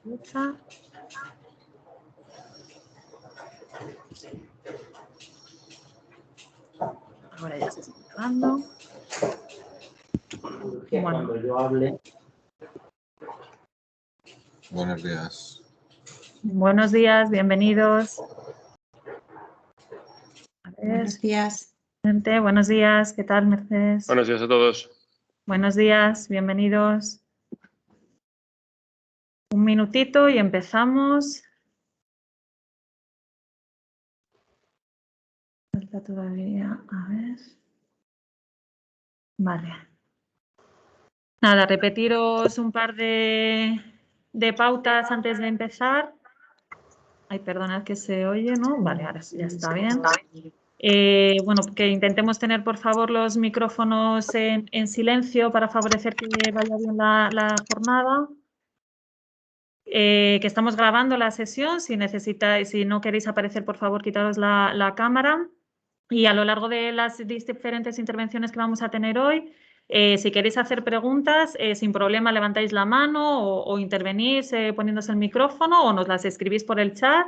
Escucha. Ahora ya se está grabando. Bueno. Cuando yo hable. Buenos días. Buenos días, bienvenidos. A ver, Buenos días. gente, buenos días, ¿qué tal, Mercedes? Buenos días a todos. Buenos días, bienvenidos. Un minutito y empezamos. Falta todavía, a ver. Vale. Nada, repetiros un par de pautas antes de empezar. Ay, perdonad que se oye, ¿no? Vale, ahora sí, ya está bien. Bueno, que intentemos tener, por favor, los micrófonos en silencio para favorecer que vaya bien la jornada. Que estamos grabando la sesión. Si no queréis aparecer, por favor, quitaros la cámara. Y a lo largo de las diferentes intervenciones que vamos a tener hoy, si queréis hacer preguntas, sin problema levantáis la mano o intervenís poniéndose el micrófono o nos las escribís por el chat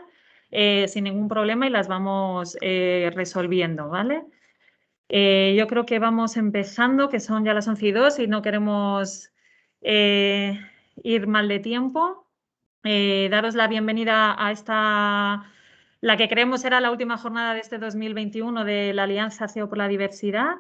sin ningún problema y las vamos resolviendo, ¿vale? Yo creo que vamos empezando, que son ya las 11:02 y no queremos ir mal de tiempo. Daros la bienvenida a la que creemos era la última jornada de este 2021 de la Alianza CEO por la Diversidad.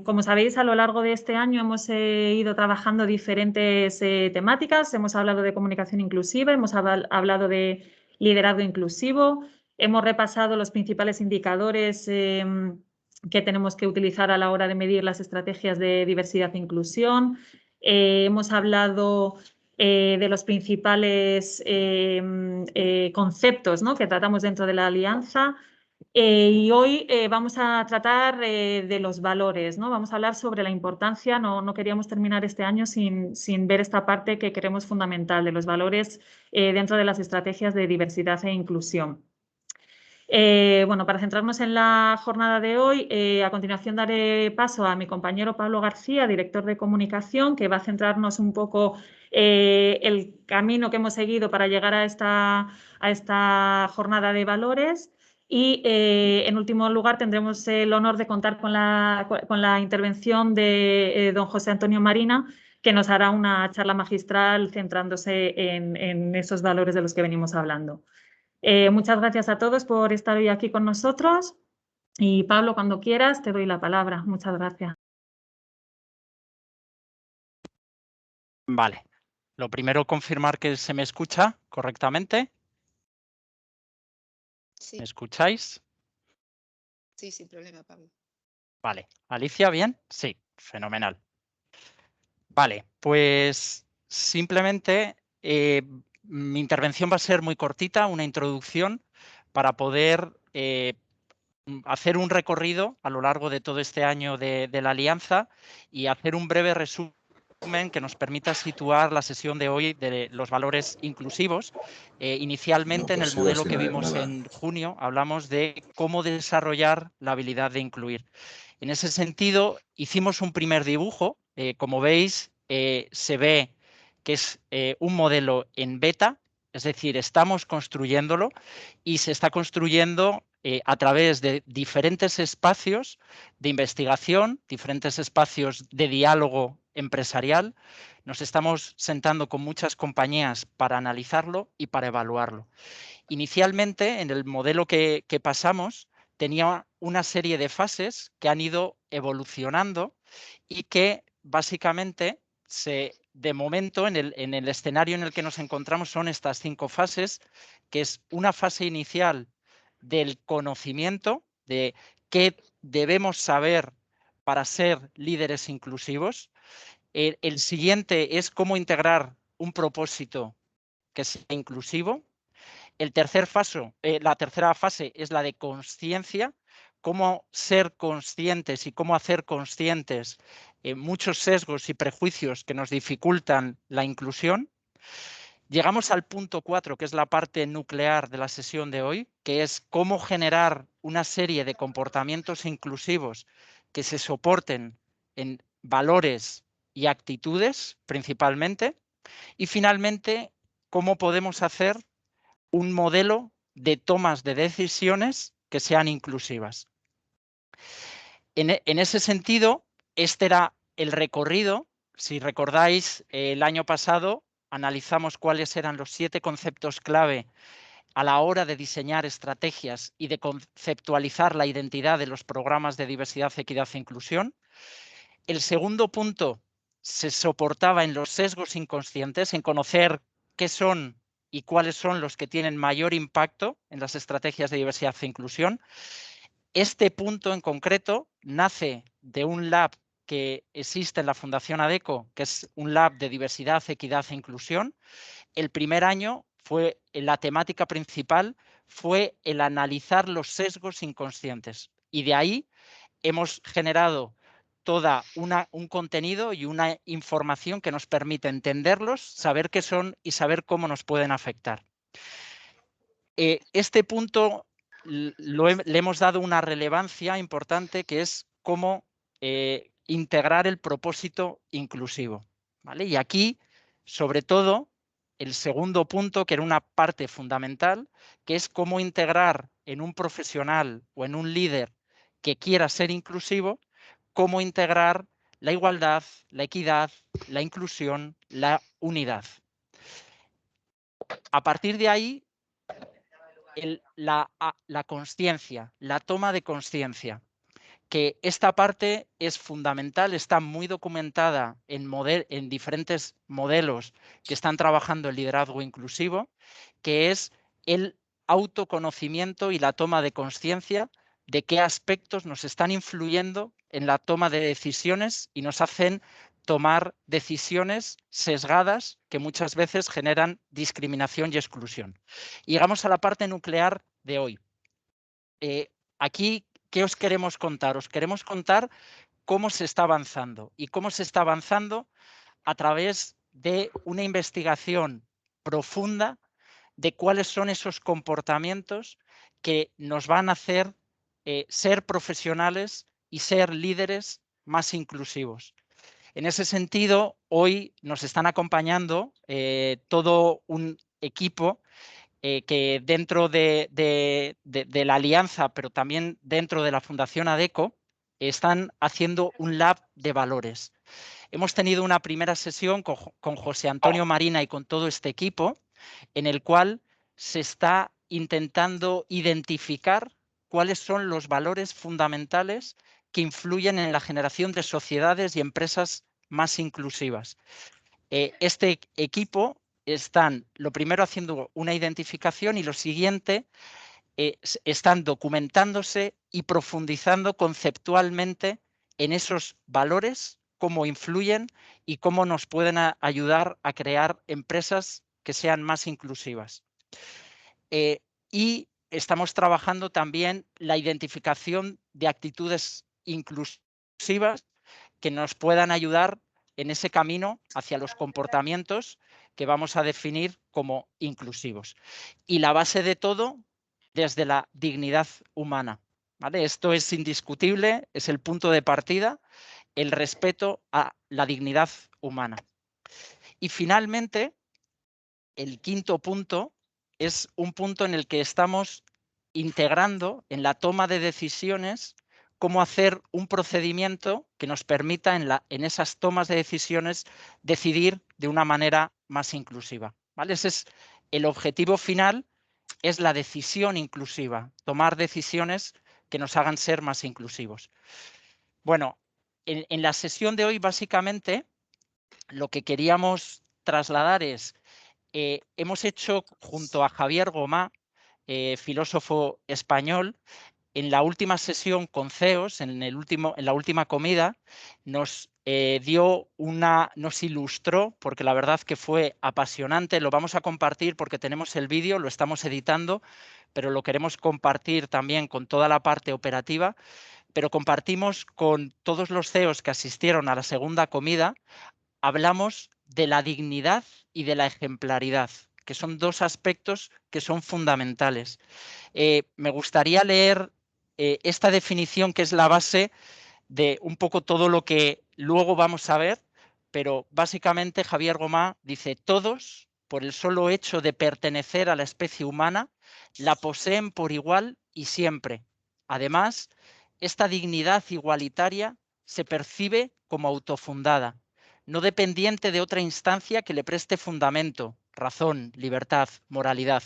Como sabéis, a lo largo de este año hemos ido trabajando diferentes temáticas. Hemos hablado de comunicación inclusiva, hemos hablado de liderazgo inclusivo, hemos repasado los principales indicadores que tenemos que utilizar a la hora de medir las estrategias de diversidad e inclusión. Hemos hablado de los principales conceptos, ¿no?, que tratamos dentro de la alianza. Y hoy vamos a tratar de los valores, ¿no? Vamos a hablar sobre la importancia, no queríamos terminar este año sin ver esta parte que creemos fundamental de los valores dentro de las estrategias de diversidad e inclusión. Bueno, para centrarnos en la jornada de hoy, a continuación daré paso a mi compañero Pablo García, director de comunicación, que va a centrarnos un poco el camino que hemos seguido para llegar a esta jornada de valores. Y en último lugar tendremos el honor de contar con la intervención de don José Antonio Marina, que nos hará una charla magistral centrándose en esos valores de los que venimos hablando. Muchas gracias a todos por estar hoy aquí con nosotros. Y Pablo, cuando quieras, te doy la palabra. Muchas gracias. Vale. Lo primero, confirmar que se me escucha correctamente. Sí, ¿Me escucháis? sí, sin problema, Pablo. Vale. Alicia, ¿bien? Sí, fenomenal. Vale, pues simplemente mi intervención va a ser muy cortita, una introducción para poder hacer un recorrido a lo largo de todo este año de la Alianza y hacer un breve resumen que nos permita situar la sesión de hoy de los valores inclusivos. Inicialmente, en el modelo que vimos en junio, hablamos de cómo desarrollar la habilidad de incluir. En ese sentido, hicimos un primer dibujo. Como veis, se ve que es un modelo en beta, es decir, estamos construyéndolo y se está construyendo a través de diferentes espacios de investigación, diferentes espacios de diálogo empresarial. Nos estamos sentando con muchas compañías para analizarlo y para evaluarlo. Inicialmente, en el modelo que pasamos, tenía una serie de fases que han ido evolucionando y que básicamente de momento en el escenario en el que nos encontramos son estas 5 fases, que es una fase inicial del conocimiento de qué debemos saber para ser líderes inclusivos. El siguiente es cómo integrar un propósito que sea inclusivo. La tercera fase es la de consciencia, cómo ser conscientes y cómo hacer conscientes muchos sesgos y prejuicios que nos dificultan la inclusión. Llegamos al punto 4, que es la parte nuclear de la sesión de hoy, que es cómo generar una serie de comportamientos inclusivos que se soporten en valores y actitudes principalmente. Y finalmente, cómo podemos hacer un modelo de tomas de decisiones que sean inclusivas. En ese sentido, este era el recorrido. Si recordáis, el año pasado analizamos cuáles eran los 7 conceptos clave a la hora de diseñar estrategias y de conceptualizar la identidad de los programas de diversidad, equidad e inclusión. El segundo punto se soportaba en los sesgos inconscientes, en conocer qué son y cuáles son los que tienen mayor impacto en las estrategias de diversidad e inclusión. Este punto en concreto nace de un lab que existe en la Fundación ADECO, que es un lab de diversidad, equidad e inclusión. El primer año fue la temática principal fue el analizar los sesgos inconscientes y de ahí hemos generado toda un contenido y una información que nos permite entenderlos, saber qué son y saber cómo nos pueden afectar. Este punto le hemos dado una relevancia importante, que es cómo integrar el propósito inclusivo, ¿vale? Y aquí, sobre todo, el segundo punto, que era una parte fundamental, que es cómo integrar en un profesional o en un líder que quiera ser inclusivo, cómo integrar la igualdad, la equidad, la inclusión, la unidad. A partir de ahí, la consciencia, la toma de consciencia, que esta parte es fundamental, está muy documentada en diferentes modelos que están trabajando el liderazgo inclusivo, que es el autoconocimiento y la toma de consciencia de qué aspectos nos están influyendo en la toma de decisiones y nos hacen tomar decisiones sesgadas que muchas veces generan discriminación y exclusión. Y llegamos a la parte nuclear de hoy. Aquí, ¿qué os queremos contar? Os queremos contar cómo se está avanzando y cómo se está avanzando a través de una investigación profunda de cuáles son esos comportamientos que nos van a hacer ser profesionales y ser líderes más inclusivos. En ese sentido, hoy nos están acompañando todo un equipo que dentro de la alianza, pero también dentro de la Fundación ADECO, están haciendo un lab de valores. Hemos tenido una primera sesión con José Antonio Marina y con todo este equipo, en el cual se está intentando identificar cuáles son los valores fundamentales que influyen en la generación de sociedades y empresas más inclusivas. Este equipo están, lo primero, haciendo una identificación y lo siguiente, están documentándose y profundizando conceptualmente en esos valores, cómo influyen y cómo nos pueden ayudar a crear empresas que sean más inclusivas. Y estamos trabajando también la identificación de actitudes inclusivas que nos puedan ayudar en ese camino hacia los comportamientos que vamos a definir como inclusivos. Y la base de todo, desde la dignidad humana, ¿vale? Esto es indiscutible, es el punto de partida, el respeto a la dignidad humana. Y finalmente, el quinto punto es un punto en el que estamos integrando en la toma de decisiones cómo hacer un procedimiento que nos permita en esas tomas de decisiones decidir de una manera más inclusiva, ¿vale? Ese es el objetivo final, es la decisión inclusiva, tomar decisiones que nos hagan ser más inclusivos. Bueno, en la sesión de hoy básicamente lo que queríamos trasladar es, hemos hecho junto a Javier Gomá, filósofo español, en la última sesión con CEOs, en la última comida, nos nos ilustró, porque la verdad que fue apasionante. Lo vamos a compartir porque tenemos el vídeo, lo estamos editando, pero lo queremos compartir también con toda la parte operativa. Pero compartimos con todos los CEOs que asistieron a la segunda comida, hablamos de la dignidad y de la ejemplaridad, que son dos aspectos que son fundamentales. Me gustaría leer esta definición, que es la base de un poco todo lo que luego vamos a ver, pero básicamente Javier Gomá dice: todos por el solo hecho de pertenecer a la especie humana, la poseen por igual y siempre. Además, esta dignidad igualitaria se percibe como autofundada, no dependiente de otra instancia que le preste fundamento, razón, libertad, moralidad,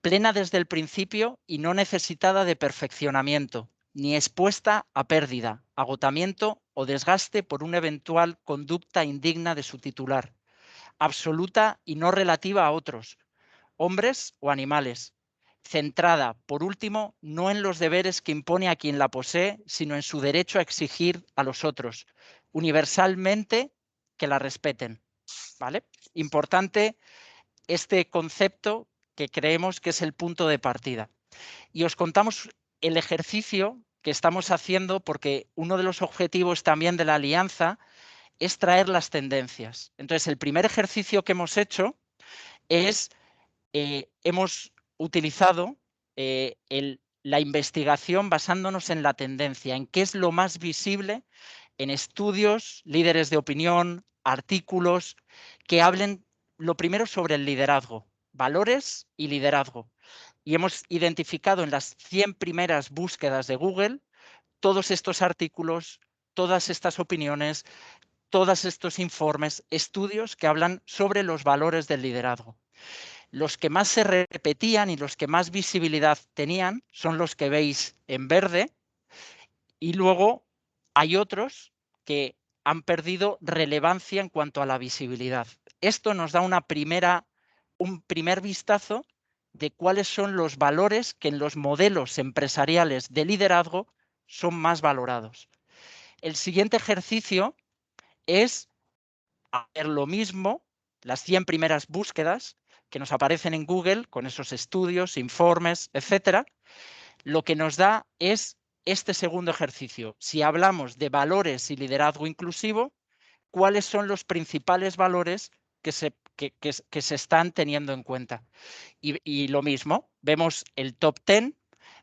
plena desde el principio y no necesitada de perfeccionamiento, ni expuesta a pérdida, agotamiento o desgaste por una eventual conducta indigna de su titular, absoluta y no relativa a otros, hombres o animales, centrada, por último, no en los deberes que impone a quien la posee, sino en su derecho a exigir a los otros, universalmente, que la respeten. ¿Vale? Importante este concepto que creemos que es el punto de partida. Y os contamos el ejercicio que estamos haciendo porque uno de los objetivos también de la alianza es traer las tendencias. Entonces, el primer ejercicio que hemos hecho es, hemos utilizado la investigación basándonos en la tendencia, en qué es lo más visible en estudios, líderes de opinión, artículos que hablen lo primero sobre el liderazgo, valores y liderazgo. Y hemos identificado en las 100 primeras búsquedas de Google todos estos artículos, todas estas opiniones, todos estos informes, estudios que hablan sobre los valores del liderazgo. Los que más se repetían y los que más visibilidad tenían son los que veis en verde, y luego hay otros que han perdido relevancia en cuanto a la visibilidad. Esto nos da un primer vistazo de cuáles son los valores que en los modelos empresariales de liderazgo son más valorados. El siguiente ejercicio es hacer lo mismo, las 100 primeras búsquedas que nos aparecen en Google con esos estudios, informes, etcétera. Lo que nos da es este segundo ejercicio. Si hablamos de valores y liderazgo inclusivo, ¿cuáles son los principales valores que se están teniendo en cuenta? Y lo mismo, vemos el top 10,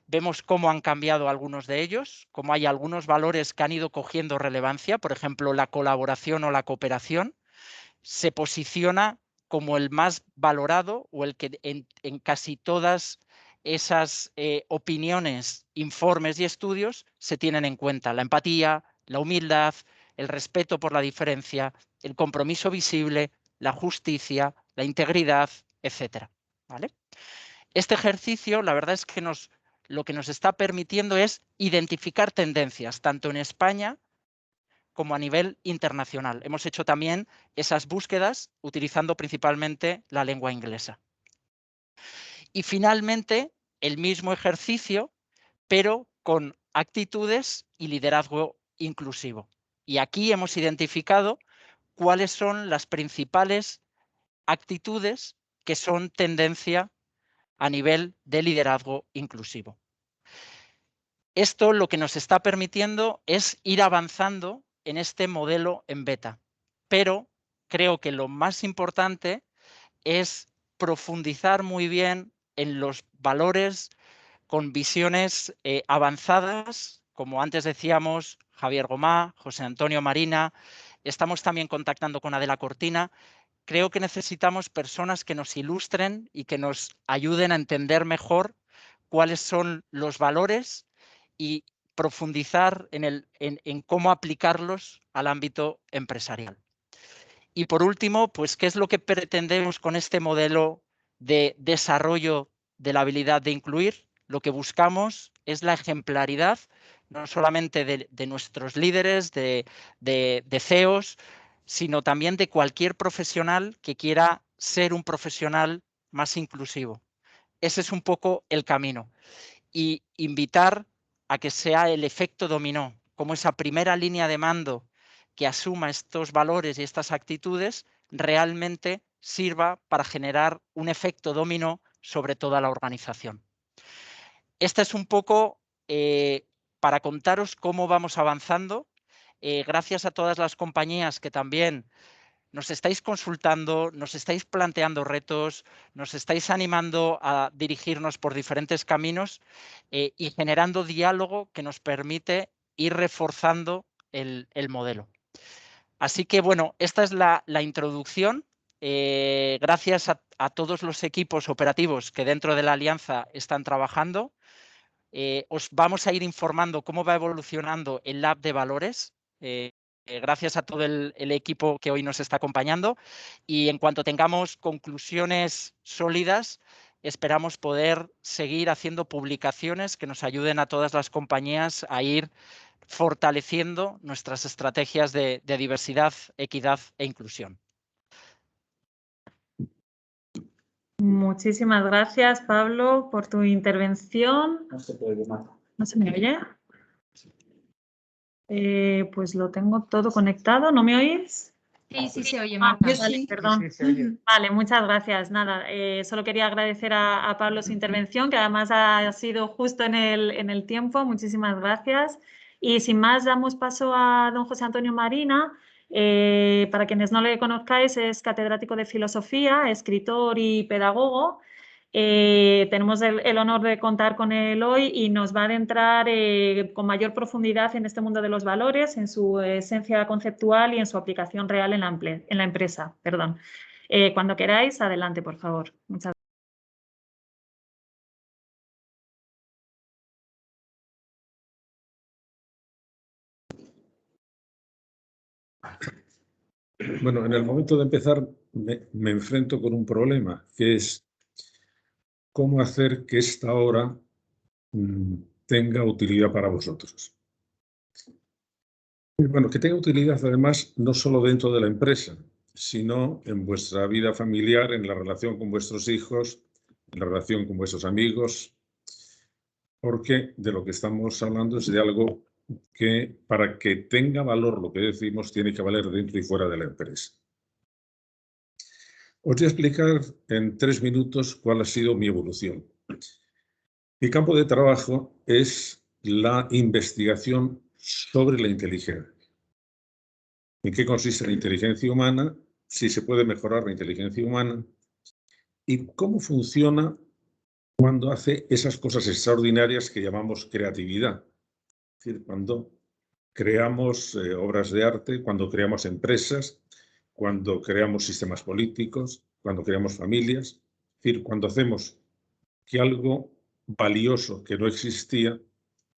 vemos cómo han cambiado algunos de ellos, cómo hay algunos valores que han ido cogiendo relevancia, por ejemplo, la colaboración o la cooperación, se posiciona como el más valorado o el que en casi todas esas opiniones, informes y estudios se tienen en cuenta. La empatía, la humildad, el respeto por la diferencia, el compromiso visible, la justicia, la integridad, etc. ¿Vale? Este ejercicio, la verdad es que lo que nos está permitiendo es identificar tendencias, tanto en España como a nivel internacional. Hemos hecho también esas búsquedas utilizando principalmente la lengua inglesa. Y finalmente, el mismo ejercicio, pero con actitudes y liderazgo inclusivo. Y aquí hemos identificado cuáles son las principales actitudes que son tendencia a nivel de liderazgo inclusivo. Esto lo que nos está permitiendo es ir avanzando en este modelo en beta, pero creo que lo más importante es profundizar muy bien en los valores con visiones avanzadas, como antes decíamos, Javier Gomá, José Antonio Marina, estamos también contactando con Adela Cortina. Creo que necesitamos personas que nos ilustren y que nos ayuden a entender mejor cuáles son los valores y profundizar en cómo aplicarlos al ámbito empresarial. Y por último, pues, ¿qué es lo que pretendemos con este modelo de desarrollo de la habilidad de incluir? Lo que buscamos es la ejemplaridad, no solamente de nuestros líderes, de CEOs, sino también de cualquier profesional que quiera ser un profesional más inclusivo. Ese es un poco el camino. Y invitar a que sea el efecto dominó, como esa primera línea de mando que asuma estos valores y estas actitudes realmente sirva para generar un efecto dominó sobre toda la organización. Esta es un poco para contaros cómo vamos avanzando. Gracias a todas las compañías que también nos estáis consultando, nos estáis planteando retos, nos estáis animando a dirigirnos por diferentes caminos y generando diálogo que nos permite ir reforzando el modelo. Así que, bueno, esta es la introducción. gracias a todos los equipos operativos que dentro de la alianza están trabajando, os vamos a ir informando cómo va evolucionando el Lab de Valores, gracias a todo el equipo que hoy nos está acompañando, y en cuanto tengamos conclusiones sólidas, esperamos poder seguir haciendo publicaciones que nos ayuden a todas las compañías a ir fortaleciendo nuestras estrategias de diversidad, equidad e inclusión. Muchísimas gracias, Pablo, por tu intervención. No se puede más. ¿No se me oye? Pues lo tengo todo conectado. ¿No me oís? Sí, sí se oye, Marta. Yo Vale, sí. perdón. Sí, se oye. Vale, muchas gracias. Nada, solo quería agradecer a Pablo su intervención, que además ha sido justo en el tiempo. Muchísimas gracias. Y sin más, damos paso a don José Antonio Marina. Para quienes no le conozcáis, es catedrático de filosofía, escritor y pedagogo. Tenemos el honor de contar con él hoy y nos va a adentrar con mayor profundidad en este mundo de los valores, en su esencia conceptual y en su aplicación real en la empresa. Perdón. Cuando queráis, adelante, por favor. Muchas Bueno, en el momento de empezar me enfrento con un problema, que es cómo hacer que esta hora tenga utilidad para vosotros. Y bueno, que tenga utilidad además no solo dentro de la empresa, sino en vuestra vida familiar, en la relación con vuestros hijos, en la relación con vuestros amigos, porque de lo que estamos hablando es de algo que para que tenga valor lo que decimos tiene que valer dentro y fuera de la empresa. Os voy a explicar en 3 minutos cuál ha sido mi evolución. Mi campo de trabajo es la investigación sobre la inteligencia. ¿En qué consiste la inteligencia humana? Si se puede mejorar la inteligencia humana y cómo funciona cuando hace esas cosas extraordinarias que llamamos creatividad. Es decir, cuando creamos obras de arte, cuando creamos empresas, cuando creamos sistemas políticos, cuando creamos familias. Es decir, cuando hacemos que algo valioso que no existía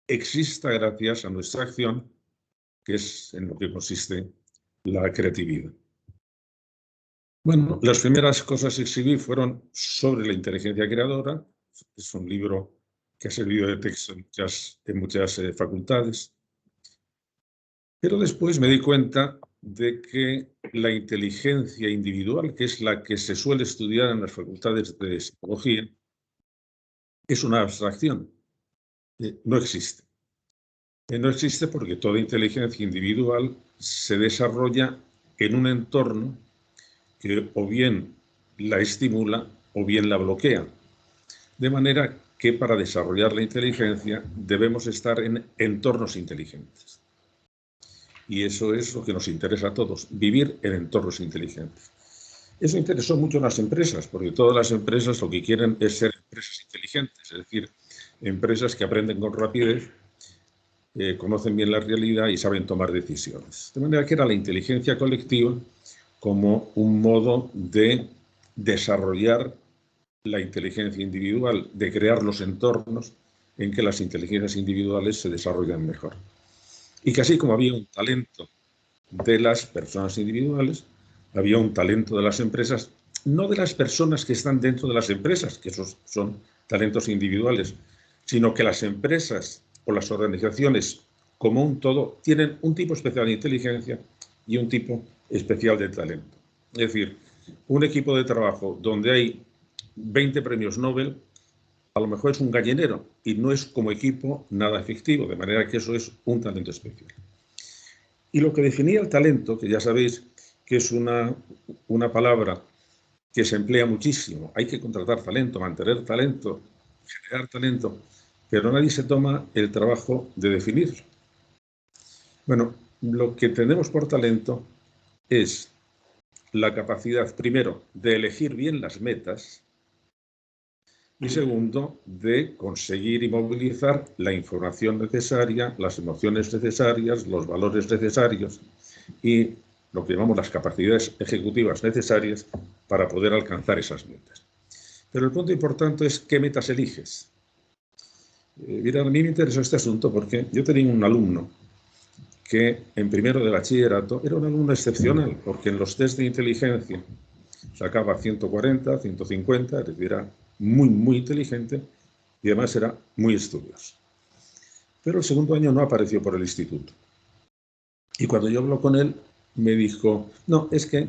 exista gracias a nuestra acción, que es en lo que consiste la creatividad. Bueno, las primeras cosas que escribí fueron sobre la inteligencia creadora. Es un libro que ha servido de texto en muchas facultades. Pero después me di cuenta de que la inteligencia individual, que es la que se suele estudiar en las facultades de psicología, es una abstracción. No existe. No existe porque toda inteligencia individual se desarrolla en un entorno que o bien la estimula o bien la bloquea. De manera que para desarrollar la inteligencia debemos estar en entornos inteligentes. Y eso es lo que nos interesa a todos, vivir en entornos inteligentes. Eso interesó mucho a las empresas, porque todas las empresas lo que quieren es ser empresas inteligentes, es decir, empresas que aprenden con rapidez, conocen bien la realidad y saben tomar decisiones. De manera que era la inteligencia colectiva como un modo de desarrollar la inteligencia individual, de crear los entornos en que las inteligencias individuales se desarrollan mejor. Y que así como había un talento de las personas individuales, había un talento de las empresas, no de las personas que están dentro de las empresas, que esos son talentos individuales, sino que las empresas o las organizaciones como un todo tienen un tipo especial de inteligencia y un tipo especial de talento. Es decir, un equipo de trabajo donde hay 20 premios Nobel, a lo mejor es un gallinero y no es como equipo nada efectivo, de manera que eso es un talento especial. Y lo que definía el talento, que ya sabéis que es una palabra que se emplea muchísimo, hay que contratar talento, mantener talento, generar talento, pero nadie se toma el trabajo de definirlo. Bueno, lo que tenemos por talento es la capacidad, primero, de elegir bien las metas y segundo, de conseguir y movilizar la información necesaria, las emociones necesarias, los valores necesarios y lo que llamamos las capacidades ejecutivas necesarias para poder alcanzar esas metas. Pero el punto importante es qué metas eliges. Mira, a mí me interesó este asunto porque yo tenía un alumno que en primero de bachillerato era un alumno excepcional, porque en los test de inteligencia sacaba 140, 150, es decir, era muy, muy inteligente y además era muy estudioso. Pero el segundo año no apareció por el instituto. Y cuando yo hablo con él, me dijo, no, es que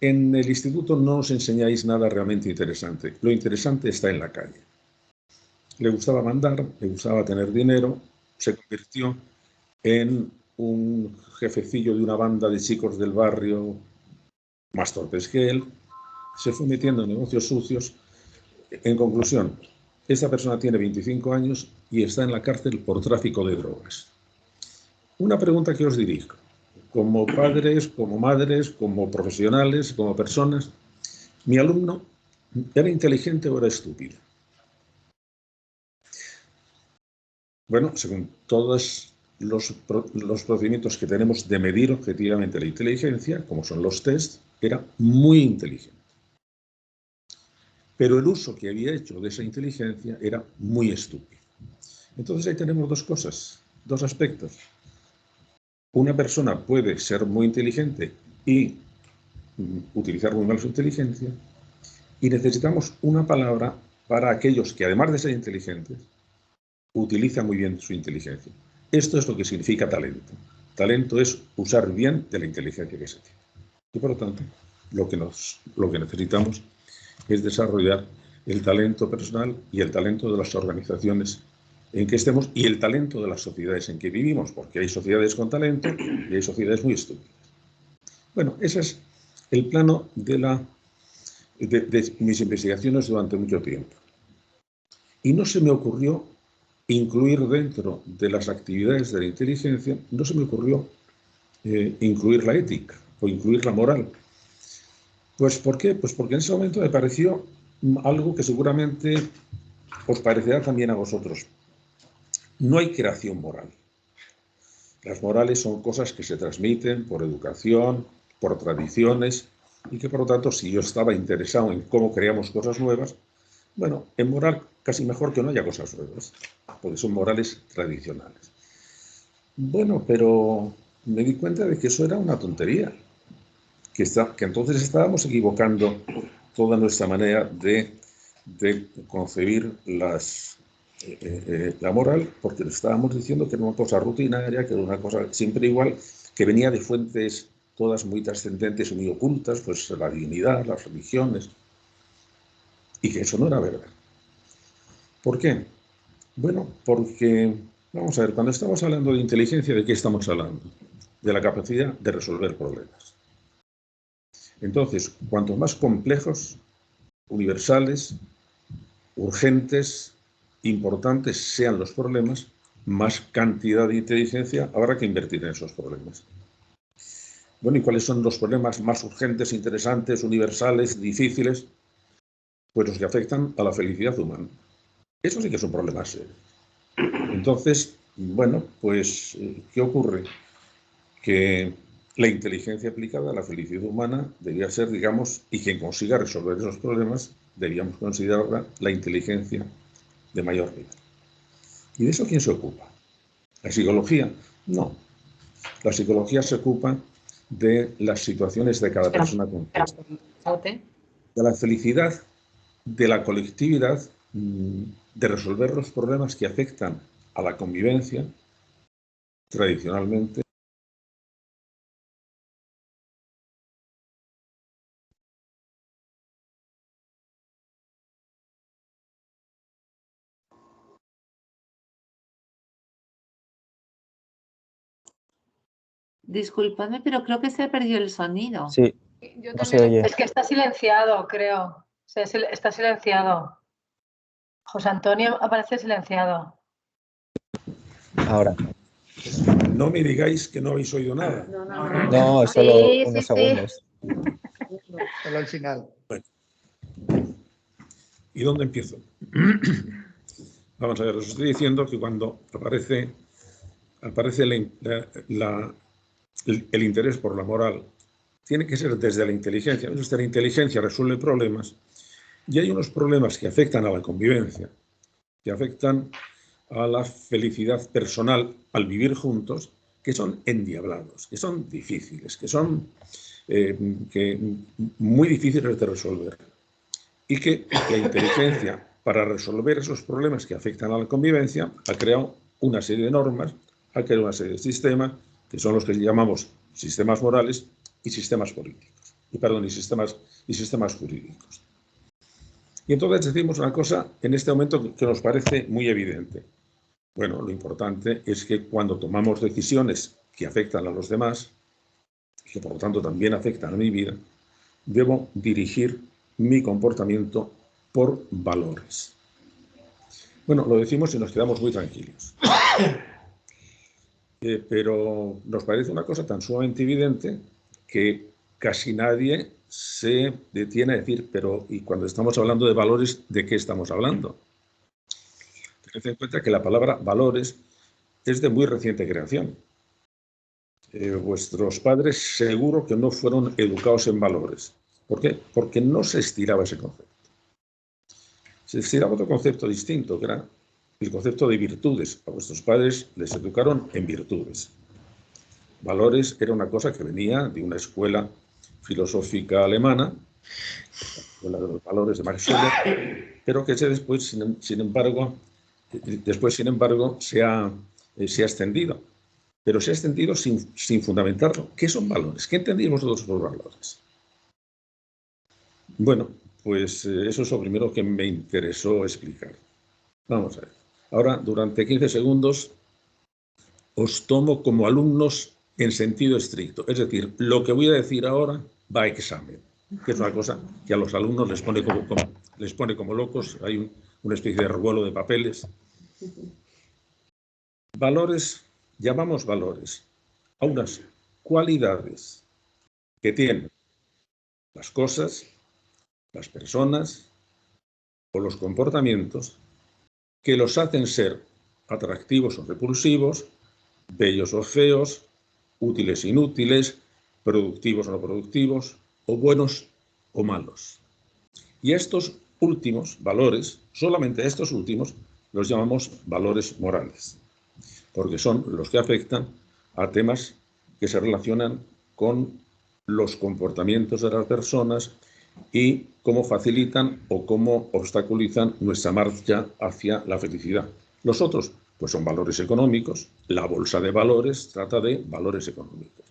en el instituto no os enseñáis nada realmente interesante. Lo interesante está en la calle. Le gustaba mandar, le gustaba tener dinero, se convirtió en un jefecillo de una banda de chicos del barrio más torpes que él, se fue metiendo en negocios sucios. En conclusión, esta persona tiene 25 años y está en la cárcel por tráfico de drogas. Una pregunta que os dirijo, como padres, como madres, como profesionales, como personas, ¿mi alumno era inteligente o era estúpido? Bueno, según todos los procedimientos que tenemos de medir objetivamente la inteligencia, como son los test, era muy inteligente. Pero el uso que había hecho de esa inteligencia era muy estúpido. Entonces ahí tenemos dos cosas, dos aspectos. Una persona puede ser muy inteligente y utilizar muy mal su inteligencia, y necesitamos una palabra para aquellos que, además de ser inteligentes, utilizan muy bien su inteligencia. Esto es lo que significa talento. Talento es usar bien de la inteligencia que se tiene. Y por lo tanto, lo que necesitamos es desarrollar el talento personal y el talento de las organizaciones en que estemos y el talento de las sociedades en que vivimos, porque hay sociedades con talento y hay sociedades muy estúpidas. Bueno, ese es el plano de mis investigaciones durante mucho tiempo. Y no se me ocurrió incluir dentro de las actividades de la inteligencia, no se me ocurrió incluir la ética o incluir la moral. Pues ¿por qué? Pues porque en ese momento me pareció algo que seguramente os parecerá también a vosotros. No hay creación moral. Las morales son cosas que se transmiten por educación, por tradiciones, y que por lo tanto, si yo estaba interesado en cómo creamos cosas nuevas, bueno, en moral casi mejor que no haya cosas nuevas, porque son morales tradicionales. Bueno, pero me di cuenta de que eso era una tontería, que entonces estábamos equivocando toda nuestra manera de concebir la moral, porque le estábamos diciendo que era una cosa rutinaria, que era una cosa siempre igual, que venía de fuentes todas muy trascendentes y muy ocultas, pues la divinidad, las religiones, y que eso no era verdad. ¿Por qué? Bueno, porque, vamos a ver, cuando estamos hablando de inteligencia, ¿de qué estamos hablando? De la capacidad de resolver problemas. Entonces, cuanto más complejos, universales, urgentes, importantes sean los problemas, más cantidad de inteligencia habrá que invertir en esos problemas. Bueno, ¿y cuáles son los problemas más urgentes, interesantes, universales, difíciles? Pues los que afectan a la felicidad humana. Eso sí que son problemas serios. Entonces, bueno, pues, ¿qué ocurre? Que la inteligencia aplicada a la felicidad humana debía ser, digamos, y quien consiga resolver esos problemas, debíamos considerarla la inteligencia de mayor nivel. ¿Y de eso quién se ocupa? ¿La psicología? No. La psicología se ocupa de las situaciones de cada persona concreta. De la felicidad, de la colectividad, de resolver los problemas que afectan a la convivencia, tradicionalmente. Disculpadme, pero creo que se ha perdido el sonido. Sí, Yo no se también. oye. Es que está silenciado, creo. O sea, está silenciado. José Antonio aparece silenciado. Ahora. No me digáis que no habéis oído nada. No, es solo unos segundos. Solo al final. Bueno. ¿Y dónde empiezo? Vamos a ver, os estoy diciendo que cuando aparece el interés por la moral tiene que ser desde la inteligencia. Desde la inteligencia resuelve problemas y hay unos problemas que afectan a la convivencia, que afectan a la felicidad personal al vivir juntos, que son endiablados, que son difíciles, que son muy difíciles de resolver. Y que la inteligencia, para resolver esos problemas que afectan a la convivencia, ha creado una serie de normas, ha creado una serie de sistemas, que son los que llamamos sistemas morales y sistemas políticos, y sistemas jurídicos. Y entonces decimos una cosa en este momento que nos parece muy evidente. Bueno, lo importante es que cuando tomamos decisiones que afectan a los demás, y que por lo tanto también afectan a mi vida, debo dirigir mi comportamiento por valores. Bueno, lo decimos y nos quedamos muy tranquilos. Pero nos parece una cosa tan sumamente evidente que casi nadie se detiene a decir, pero ¿y cuando estamos hablando de valores, de qué estamos hablando? Tened en cuenta que la palabra valores es de muy reciente creación. Vuestros padres seguro que no fueron educados en valores. ¿Por qué? Porque no se estiraba ese concepto. Se estiraba otro concepto distinto, que era el concepto de virtudes. A vuestros padres les educaron en virtudes. Valores era una cosa que venía de una escuela filosófica alemana, de los valores de Max Scheler, pero que después, sin embargo, se ha extendido. Pero se ha extendido sin fundamentarlo. ¿Qué son valores? ¿Qué entendimos nosotros por valores? Bueno, pues eso es lo primero que me interesó explicar. Vamos a ver. Ahora, durante 15 segundos, os tomo como alumnos en sentido estricto. Es decir, lo que voy a decir ahora va a examen, que es una cosa que a los alumnos les pone como locos. Hay una especie de revuelo de papeles. Valores, llamamos valores a unas cualidades que tienen las cosas, las personas o los comportamientos que los hacen ser atractivos o repulsivos, bellos o feos, útiles o inútiles, productivos o no productivos, o buenos o malos. Y estos últimos valores, solamente estos últimos, los llamamos valores morales, porque son los que afectan a temas que se relacionan con los comportamientos de las personas y cómo facilitan o cómo obstaculizan nuestra marcha hacia la felicidad. Los otros, pues son valores económicos. La bolsa de valores trata de valores económicos.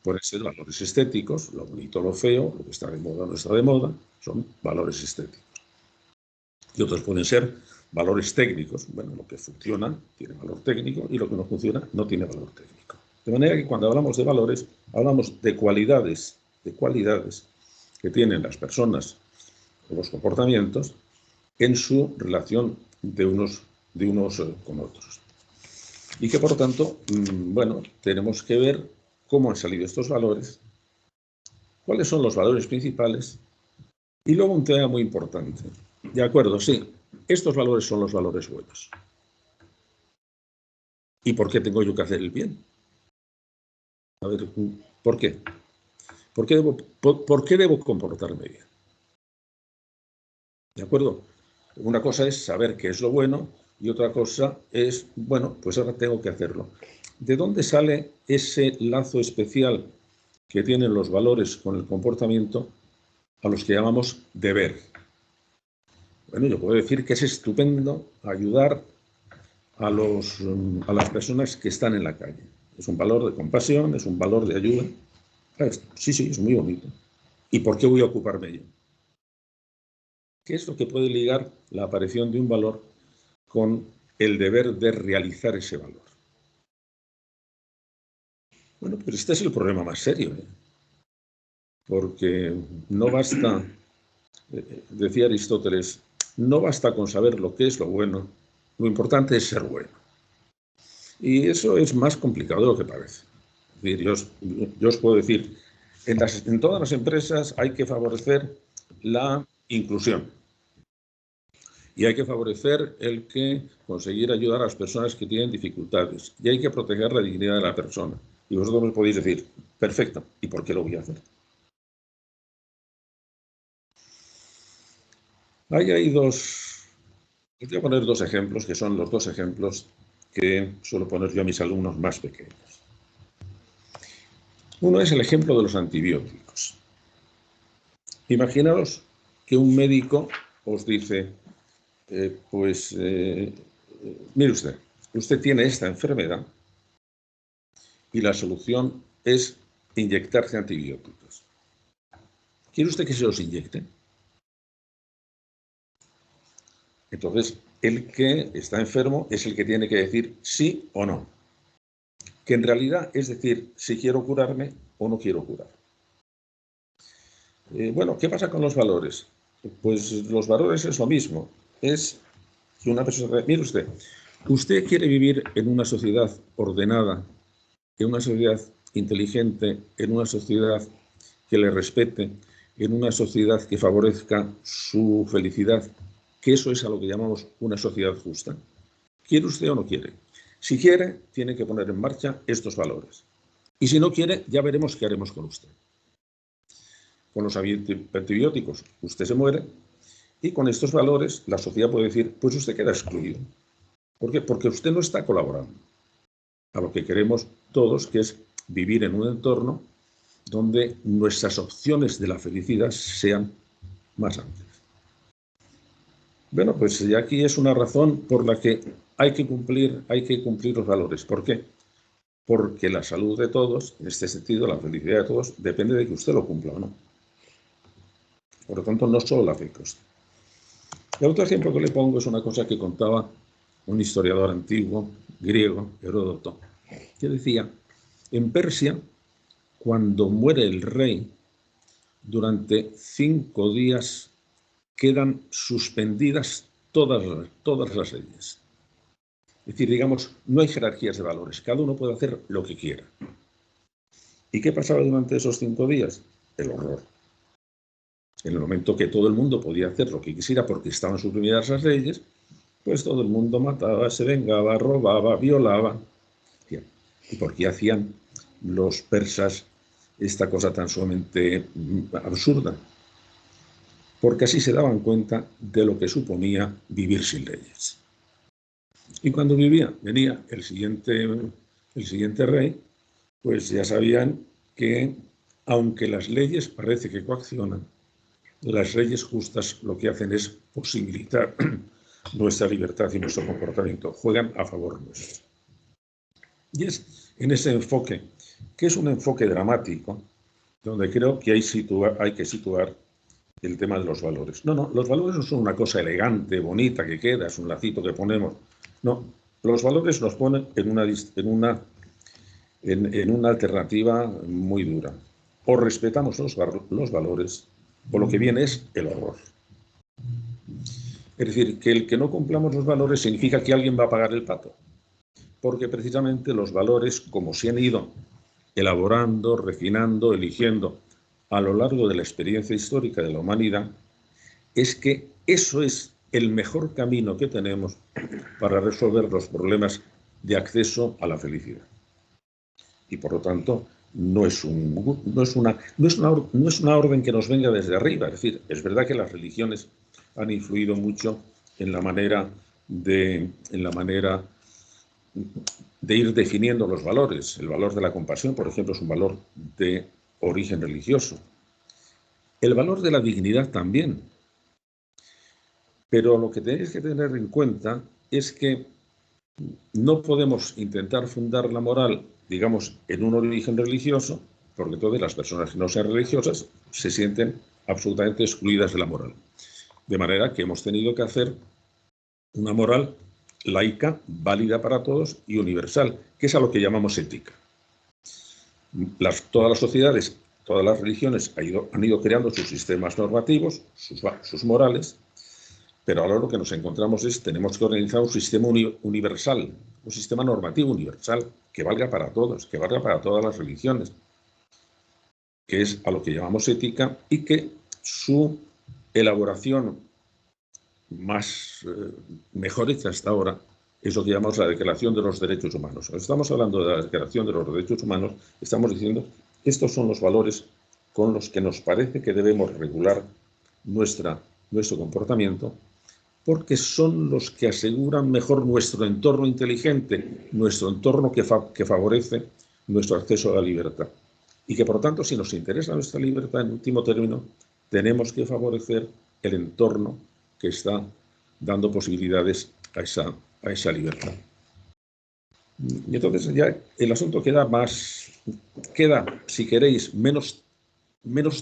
Pueden ser valores estéticos, lo bonito, lo feo, lo que está de moda o no está de moda, son valores estéticos. Y otros pueden ser valores técnicos. Bueno, lo que funciona tiene valor técnico y lo que no funciona no tiene valor técnico. De manera que cuando hablamos de valores, hablamos de cualidades que tienen las personas o los comportamientos en su relación de unos con otros. Y que, por lo tanto, bueno, tenemos que ver cómo han salido estos valores, cuáles son los valores principales y luego un tema muy importante. De acuerdo, sí, estos valores son los valores buenos. ¿Y por qué tengo yo que hacer el bien? A ver, ¿por qué? ¿Por qué debo comportarme bien? ¿De acuerdo? Una cosa es saber qué es lo bueno y otra cosa es, bueno, pues ahora tengo que hacerlo. ¿De dónde sale ese lazo especial que tienen los valores con el comportamiento a los que llamamos deber? Bueno, yo puedo decir que es estupendo ayudar a las personas que están en la calle. Es un valor de compasión, es un valor de ayuda. Sí, es muy bonito. ¿Y por qué voy a ocuparme yo? ¿Qué es lo que puede ligar la aparición de un valor con el deber de realizar ese valor? Bueno, pues este es el problema más serio, ¿eh? Porque no basta, decía Aristóteles, no basta con saber lo que es lo bueno, lo importante es ser bueno. Y eso es más complicado de lo que parece. Es decir, yo os puedo decir, en todas las empresas hay que favorecer la inclusión. Y hay que favorecer conseguir ayudar a las personas que tienen dificultades. Y hay que proteger la dignidad de la persona. Y vosotros me podéis decir, perfecto, ¿y por qué lo voy a hacer? Ahí hay dos, os voy a poner dos ejemplos, que son los dos ejemplos que suelo poner yo a mis alumnos más pequeños. Uno es el ejemplo de los antibióticos. Imaginaos que un médico os dice, mire usted tiene esta enfermedad y la solución es inyectarse antibióticos. ¿Quiere usted que se los inyecte? Entonces, el que está enfermo es el que tiene que decir sí o no. Que en realidad es decir si quiero curarme o no quiero curar. Bueno, ¿qué pasa con los valores? Pues los valores es lo mismo. Es que una persona... Mire usted quiere vivir en una sociedad ordenada, en una sociedad inteligente, en una sociedad que le respete, en una sociedad que favorezca su felicidad, que eso es a lo que llamamos una sociedad justa. ¿Quiere usted o no quiere? Si quiere, tiene que poner en marcha estos valores. Y si no quiere, ya veremos qué haremos con usted. Con los antibióticos, usted se muere, y con estos valores, la sociedad puede decir, pues usted queda excluido. ¿Por qué? Porque usted no está colaborando a lo que queremos todos, que es vivir en un entorno donde nuestras opciones de la felicidad sean más amplias. Bueno, pues ya aquí es una razón por la que hay que cumplir los valores. ¿Por qué? Porque la salud de todos, en este sentido, la felicidad de todos, depende de que usted lo cumpla o no. Por lo tanto, no solo la fe que usted. El otro ejemplo que le pongo es una cosa que contaba un historiador antiguo, griego, Heródoto, que decía, en Persia, cuando muere el rey, durante 5 días quedan suspendidas todas las leyes. Es decir, digamos, no hay jerarquías de valores, cada uno puede hacer lo que quiera. ¿Y qué pasaba durante esos 5 días? El horror. En el momento que todo el mundo podía hacer lo que quisiera porque estaban suprimidas las leyes, pues todo el mundo mataba, se vengaba, robaba, violaba. ¿Y por qué hacían los persas esta cosa tan sumamente absurda? Porque así se daban cuenta de lo que suponía vivir sin leyes. Y cuando venía el siguiente rey, pues ya sabían que, aunque las leyes parece que coaccionan, las leyes justas lo que hacen es posibilitar nuestra libertad y nuestro comportamiento, juegan a favor nuestro. Y es en ese enfoque, que es un enfoque dramático, donde creo que hay que situar el tema de los valores. No, los valores no son una cosa elegante, bonita, que queda, es un lacito que ponemos. No, los valores nos ponen en una alternativa muy dura. O respetamos los valores, o lo que viene es el horror. Es decir, que el que no cumplamos los valores significa que alguien va a pagar el pato. Porque precisamente los valores, como se han ido elaborando, refinando, eligiendo a lo largo de la experiencia histórica de la humanidad, es que eso es el mejor camino que tenemos para resolver los problemas de acceso a la felicidad. Y por lo tanto, no es una orden que nos venga desde arriba. Es decir, es verdad que las religiones han influido mucho en la manera de ir definiendo los valores. El valor de la compasión, por ejemplo, es un valor de origen religioso. El valor de la dignidad también. Pero lo que tenéis que tener en cuenta es que no podemos intentar fundar la moral, digamos, en un origen religioso, porque todas las personas que no sean religiosas se sienten absolutamente excluidas de la moral. De manera que hemos tenido que hacer una moral laica, válida para todos y universal, que es a lo que llamamos ética. Todas las sociedades, todas las religiones han ido creando sus sistemas normativos, sus morales, pero ahora lo que nos encontramos es que tenemos que organizar un sistema universal, un sistema normativo universal, que valga para todos, que valga para todas las religiones, que es a lo que llamamos ética, y que su elaboración mejor hecha hasta ahora es lo que llamamos la Declaración de los Derechos Humanos. Cuando estamos hablando de la Declaración de los Derechos Humanos, estamos diciendo que estos son los valores con los que nos parece que debemos regular nuestra nuestro comportamiento, porque son los que aseguran mejor nuestro entorno inteligente, nuestro entorno que favorece nuestro acceso a la libertad. Y que, por tanto, si nos interesa nuestra libertad, en último término, tenemos que favorecer el entorno que está dando posibilidades a esa libertad. Y entonces ya el asunto queda, si queréis, menos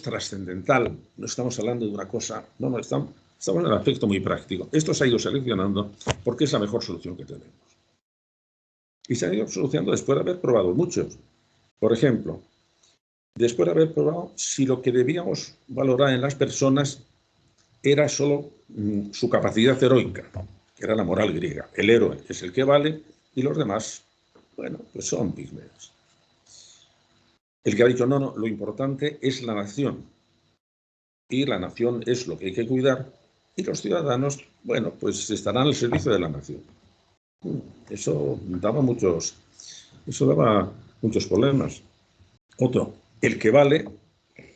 trascendental. No estamos hablando de una cosa, no, estamos en el aspecto muy práctico. Esto se ha ido seleccionando porque es la mejor solución que tenemos. Y se ha ido solucionando después de haber probado muchos. Por ejemplo, después de haber probado si lo que debíamos valorar en las personas era solo su capacidad heroica, que era la moral griega. El héroe es el que vale y los demás, bueno, pues son pigmeos. El que ha dicho, no, lo importante es la nación. Y la nación es lo que hay que cuidar. Y los ciudadanos, bueno, pues estarán al servicio de la nación. Eso daba muchos problemas. Otro, el que vale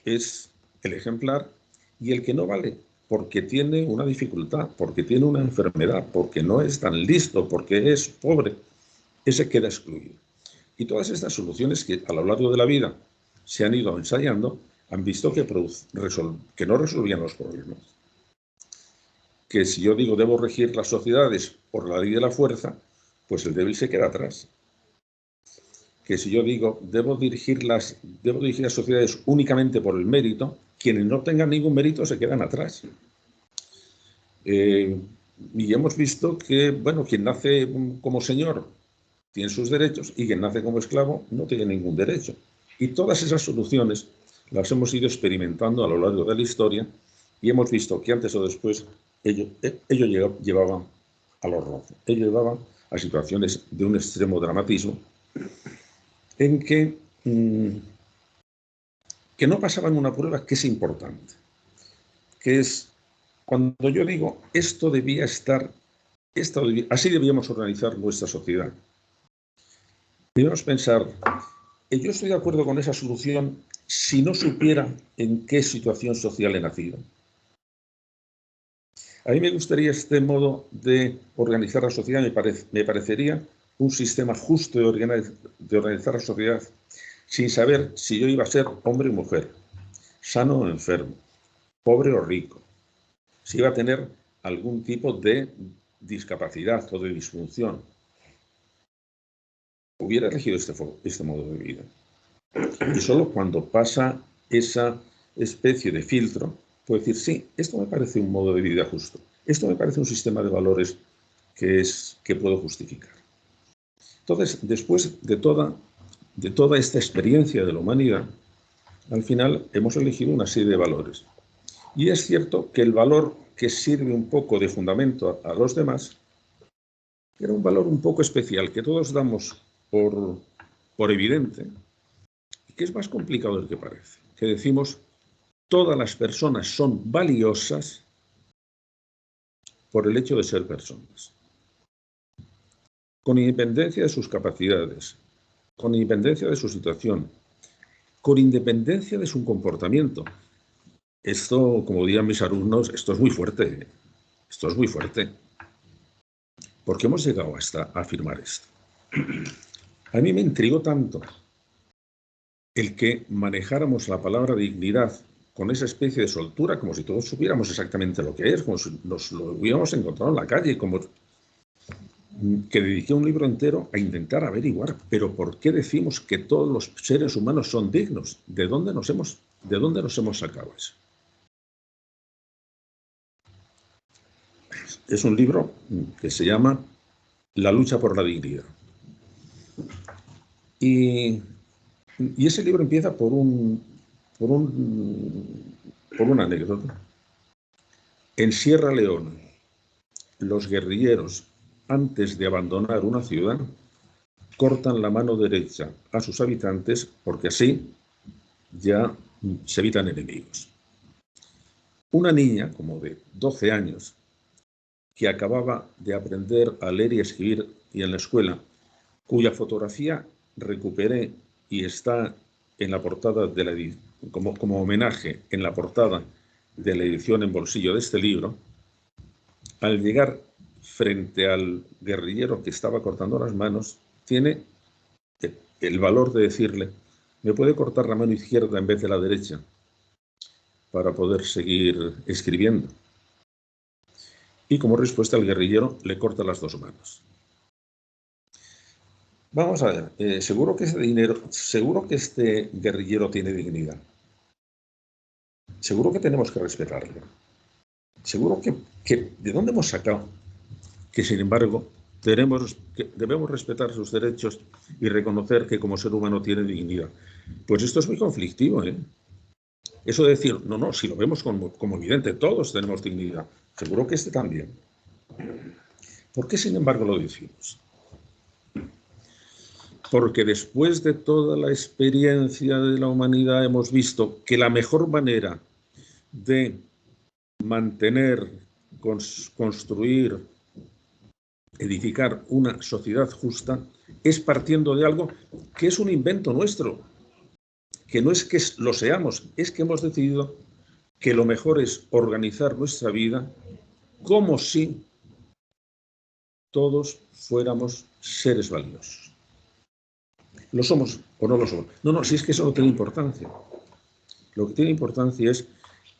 es el ejemplar y el que no vale porque tiene una dificultad, porque tiene una enfermedad, porque no es tan listo, porque es pobre, ese queda excluido. Y todas estas soluciones que a lo largo de la vida se han ido ensayando han visto que no resolvían los problemas. Que si yo digo debo regir las sociedades por la ley de la fuerza, pues el débil se queda atrás. Que si yo digo debo dirigir las sociedades únicamente por el mérito, quienes no tengan ningún mérito se quedan atrás. Y hemos visto que, bueno, quien nace como señor tiene sus derechos y quien nace como esclavo no tiene ningún derecho. Y todas esas soluciones las hemos ido experimentando a lo largo de la historia y hemos visto que antes o después ello llevaban al horror. Ello llevaban a situaciones de un extremo dramatismo en que no pasaban una prueba que es importante, que es cuando yo digo esto debía estar, así debíamos organizar nuestra sociedad. Debemos pensar, yo estoy de acuerdo con esa solución si no supiera en qué situación social he nacido. A mí me gustaría este modo de organizar la sociedad, me parecería un sistema justo de organizar la sociedad sin saber si yo iba a ser hombre o mujer, sano o enfermo, pobre o rico, si iba a tener algún tipo de discapacidad o de disfunción. Hubiera elegido este modo de vida. Y solo cuando pasa esa especie de filtro, puedo decir, sí, esto me parece un modo de vida justo. Esto me parece un sistema de valores que puedo justificar. Entonces, después de toda esta experiencia de la humanidad, al final hemos elegido una serie de valores. Y es cierto que el valor que sirve un poco de fundamento a los demás era un valor un poco especial, que todos damos por evidente, y que es más complicado del que parece. Que decimos, todas las personas son valiosas por el hecho de ser personas, con independencia de sus capacidades, con independencia de su situación, con independencia de su comportamiento. Esto, como dirían mis alumnos, esto es muy fuerte. Esto es muy fuerte. ¿Por qué hemos llegado a afirmar esto? A mí me intrigó tanto el que manejáramos la palabra dignidad con esa especie de soltura, como si todos supiéramos exactamente lo que es, como si nos lo hubiéramos encontrado en la calle, como que dediqué un libro entero a intentar averiguar, pero ¿por qué decimos que todos los seres humanos son dignos? ¿De dónde nos hemos sacado eso? Es un libro que se llama La lucha por la dignidad. Y ese libro empieza por una anécdota. En Sierra Leona, los guerrilleros, antes de abandonar una ciudad, cortan la mano derecha a sus habitantes porque así ya se evitan enemigos. Una niña, como de 12 años, que acababa de aprender a leer y escribir y en la escuela, cuya fotografía recuperé y está en la portada como homenaje en la portada de la edición en bolsillo de este libro, al llegar frente al guerrillero que estaba cortando las manos, tiene el valor de decirle: ¿me puede cortar la mano izquierda en vez de la derecha para poder seguir escribiendo? Y como respuesta el guerrillero le corta las dos manos. Vamos a ver, seguro que este guerrillero tiene dignidad. Seguro que tenemos que respetarlo. Seguro que ¿de dónde hemos sacado que, sin embargo, debemos respetar sus derechos y reconocer que como ser humano tiene dignidad? Pues esto es muy conflictivo, ¿eh? Eso de decir, no, si lo vemos como evidente, todos tenemos dignidad. Seguro que este también. ¿Por qué, sin embargo, lo decimos? Porque después de toda la experiencia de la humanidad hemos visto que la mejor manera de mantener, construir, edificar una sociedad justa es partiendo de algo que es un invento nuestro, que no es que lo seamos, es que hemos decidido que lo mejor es organizar nuestra vida como si todos fuéramos seres valiosos. ¿Lo somos o no lo somos? No, si es que eso no tiene importancia. Lo que tiene importancia es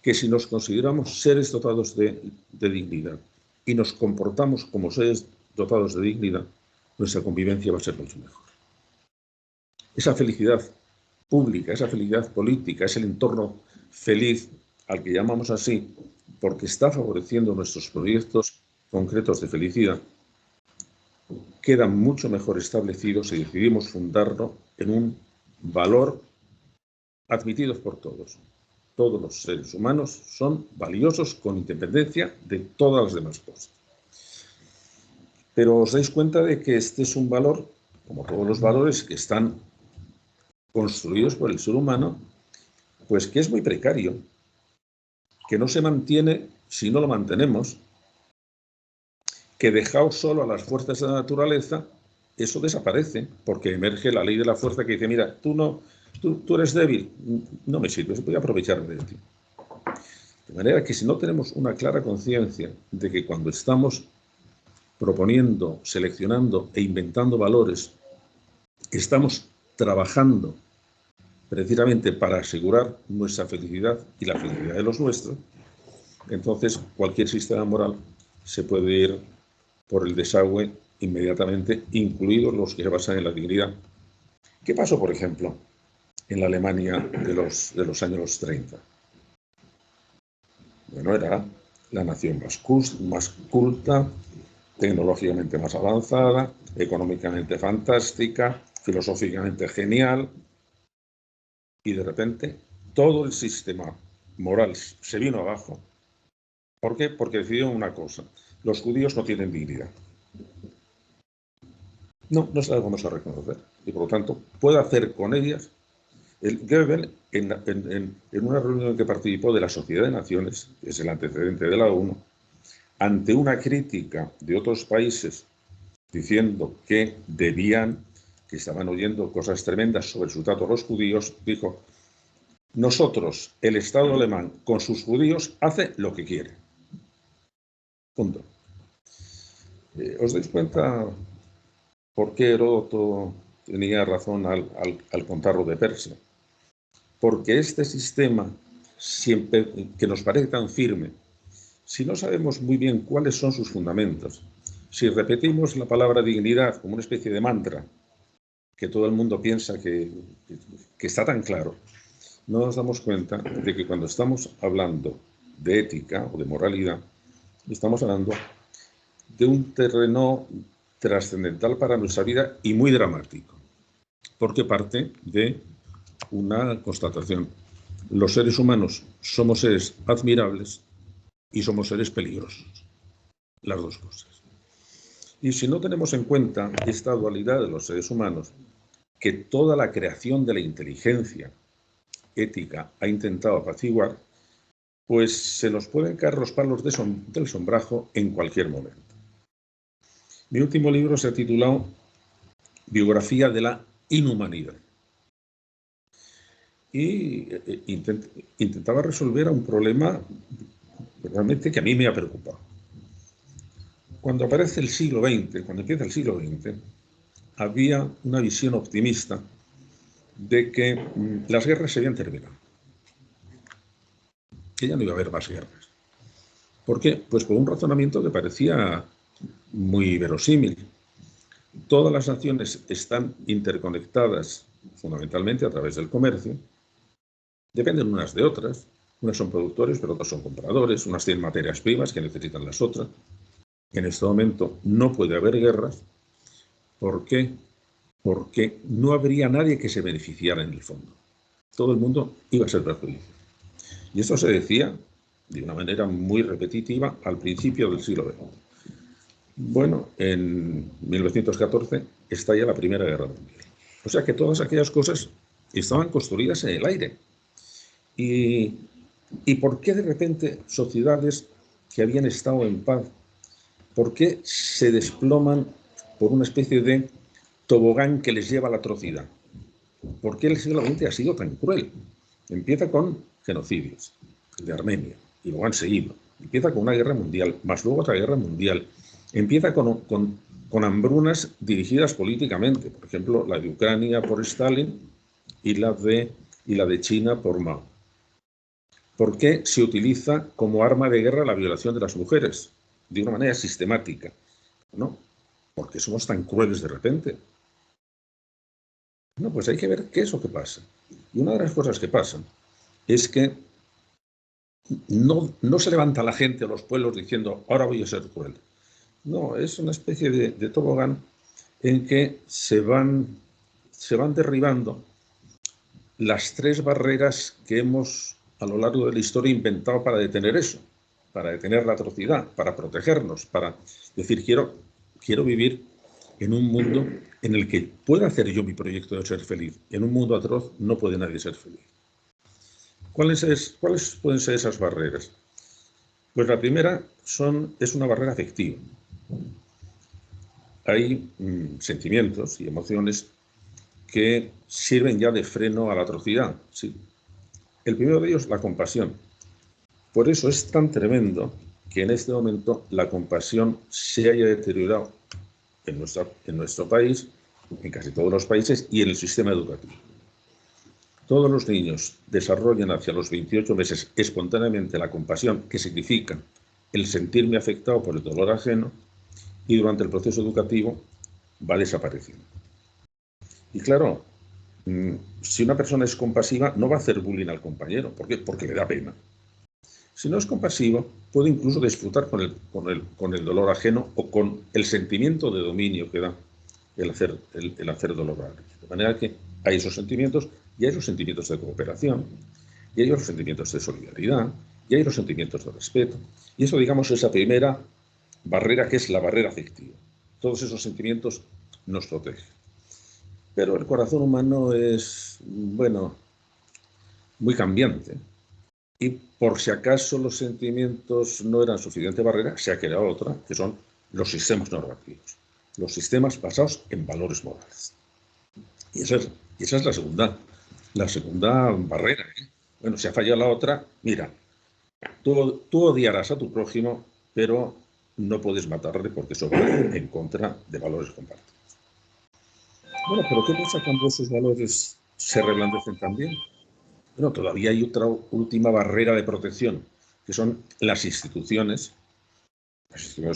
que si nos consideramos seres dotados de dignidad y nos comportamos como seres dotados de dignidad, nuestra convivencia va a ser mucho mejor. Esa felicidad pública, esa felicidad política, es el entorno feliz al que llamamos así, porque está favoreciendo nuestros proyectos concretos de felicidad, quedan mucho mejor establecidos si decidimos fundarlo en un valor admitido por todos. Todos los seres humanos son valiosos con independencia de todas las demás cosas. Pero os dais cuenta de que este es un valor, como todos los valores que están construidos por el ser humano, pues que es muy precario, que no se mantiene si no lo mantenemos, que dejado solo a las fuerzas de la naturaleza, eso desaparece, porque emerge la ley de la fuerza que dice: mira, tú eres débil, no me sirves, voy a aprovecharme de ti. De manera que si no tenemos una clara conciencia de que cuando estamos proponiendo, seleccionando e inventando valores, estamos trabajando precisamente para asegurar nuestra felicidad y la felicidad de los nuestros, entonces cualquier sistema moral se puede ir por el desagüe inmediatamente, incluidos los que se basan en la dignidad. ¿Qué pasó, por ejemplo, en la Alemania de los años 30? Bueno, era la nación más culta, tecnológicamente más avanzada, económicamente fantástica, filosóficamente genial, y de repente todo el sistema moral se vino abajo. ¿Por qué? Porque decidieron una cosa: los judíos no tienen dignidad. No se la vamos a reconocer, y por lo tanto puede hacer con ellas. El Goebbels, en una reunión en que participó de la Sociedad de Naciones, que es el antecedente de la ONU, ante una crítica de otros países diciendo que estaban oyendo cosas tremendas sobre su trato a los judíos, dijo: nosotros, el Estado alemán, con sus judíos, hace lo que quiere. Punto. ¿Os dais cuenta por qué Heródoto tenía razón al contarlo de Persia? Porque este sistema, siempre que nos parece tan firme, si no sabemos muy bien cuáles son sus fundamentos, si repetimos la palabra dignidad como una especie de mantra, que todo el mundo piensa que está tan claro, no nos damos cuenta de que cuando estamos hablando de ética o de moralidad, estamos hablando de un terreno trascendental para nuestra vida y muy dramático, porque parte de una constatación: los seres humanos somos seres admirables y somos seres peligrosos, las dos cosas. Y si no tenemos en cuenta esta dualidad de los seres humanos, que toda la creación de la inteligencia ética ha intentado apaciguar, pues se nos pueden caer los palos del sombrajo en cualquier momento. Mi último libro se ha titulado Biografía de la Inhumanidad. y intentaba resolver un problema realmente que a mí me ha preocupado. Cuando aparece el siglo XX, cuando empieza el siglo XX, había una visión optimista de que las guerras se habían terminado, que ya no iba a haber más guerras. ¿Por qué? Pues por un razonamiento que parecía muy verosímil. Todas las naciones están interconectadas fundamentalmente a través del comercio, dependen unas de otras, unas son productores, pero otras son compradores, unas tienen materias primas que necesitan las otras. En este momento no puede haber guerras. ¿Por qué? Porque no habría nadie que se beneficiara en el fondo. Todo el mundo iba a ser perjudiciado. Y esto se decía de una manera muy repetitiva al principio del siglo XX. Bueno, en 1914 estalla la Primera Guerra Mundial. O sea que todas aquellas cosas estaban construidas en el aire. ¿Y por qué de repente sociedades que habían estado en paz, por qué se desploman por una especie de tobogán que les lleva a la atrocidad? ¿Por qué el siglo XX ha sido tan cruel? Empieza con genocidios, el de Armenia, y luego han seguido. Empieza con una guerra mundial, más luego otra guerra mundial. Empieza con hambrunas dirigidas políticamente, por ejemplo, la de Ucrania por Stalin y la de China por Mao. ¿Por qué se utiliza como arma de guerra la violación de las mujeres? De una manera sistemática. ¿No? ¿Por qué somos tan crueles de repente? No, pues hay que ver qué es lo que pasa. Y una de las cosas que pasan es que no se levanta la gente o los pueblos diciendo, ahora voy a ser cruel. No, es una especie de tobogán en que se van derribando las tres barreras que hemos a lo largo de la historia inventado para detener eso, para detener la atrocidad, para protegernos, para decir, quiero vivir en un mundo en el que pueda hacer yo mi proyecto de ser feliz. En un mundo atroz no puede nadie ser feliz. ¿Cuáles pueden ser esas barreras? Pues la primera es una barrera afectiva. Hay sentimientos y emociones que sirven ya de freno a la atrocidad. ¿Sí? El primero de ellos, la compasión. Por eso es tan tremendo que en este momento la compasión se haya deteriorado en nuestro país, en casi todos los países y en el sistema educativo. Todos los niños desarrollan hacia los 28 meses espontáneamente la compasión, que significa el sentirme afectado por el dolor ajeno, y durante el proceso educativo va desapareciendo. Y claro, si una persona es compasiva, no va a hacer bullying al compañero. ¿Por qué? Porque le da pena. Si no es compasivo, puede incluso disfrutar con el dolor ajeno o con el sentimiento de dominio que da el hacer dolor ajeno. De manera que hay esos sentimientos, y hay los sentimientos de cooperación, y hay los sentimientos de solidaridad, y hay los sentimientos de respeto. Y eso, digamos, es la primera barrera, que es la barrera afectiva. Todos esos sentimientos nos protegen. Pero el corazón humano es, bueno, muy cambiante. Y por si acaso los sentimientos no eran suficiente barrera, se ha creado otra, que son los sistemas normativos. Los sistemas basados en valores morales. Y esa es la segunda barrera. Bueno, si ha fallado la otra, mira, tú odiarás a tu prójimo, pero no puedes matarle porque eso va en contra de valores compartidos. Bueno, pero ¿qué pasa cuando esos valores se reblandecen también? Bueno, todavía hay otra última barrera de protección, que son las instituciones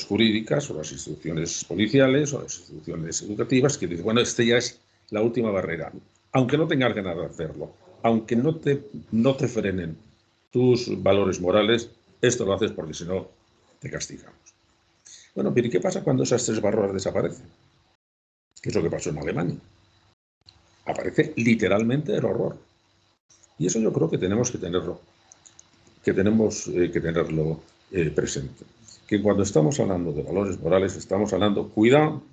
jurídicas o las instituciones policiales o las instituciones educativas, que dicen, bueno, esta ya es la última barrera. Aunque no tengas ganas de hacerlo, aunque no te frenen tus valores morales, esto lo haces porque si no te castigamos. Bueno, pero ¿y qué pasa cuando esas tres barreras desaparecen? ¿Qué es lo que pasó en Alemania? Aparece literalmente el horror. Y eso yo creo que tenemos que tenerlo presente. Que cuando estamos hablando de valores morales, estamos hablando, cuidado,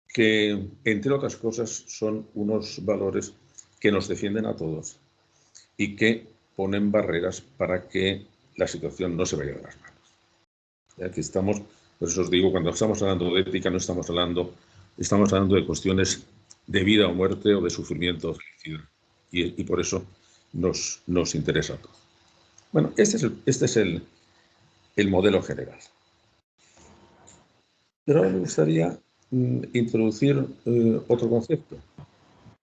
que entre otras cosas son unos valores que nos defienden a todos y que ponen barreras para que la situación no se vaya de las manos. Ya que estamos, por eso os digo, cuando estamos hablando de ética, no estamos hablando de cuestiones de vida o muerte o de sufrimiento o felicidad. Y por eso nos interesa a todos. Bueno, este es el modelo general. Pero ahora me gustaría introducir otro concepto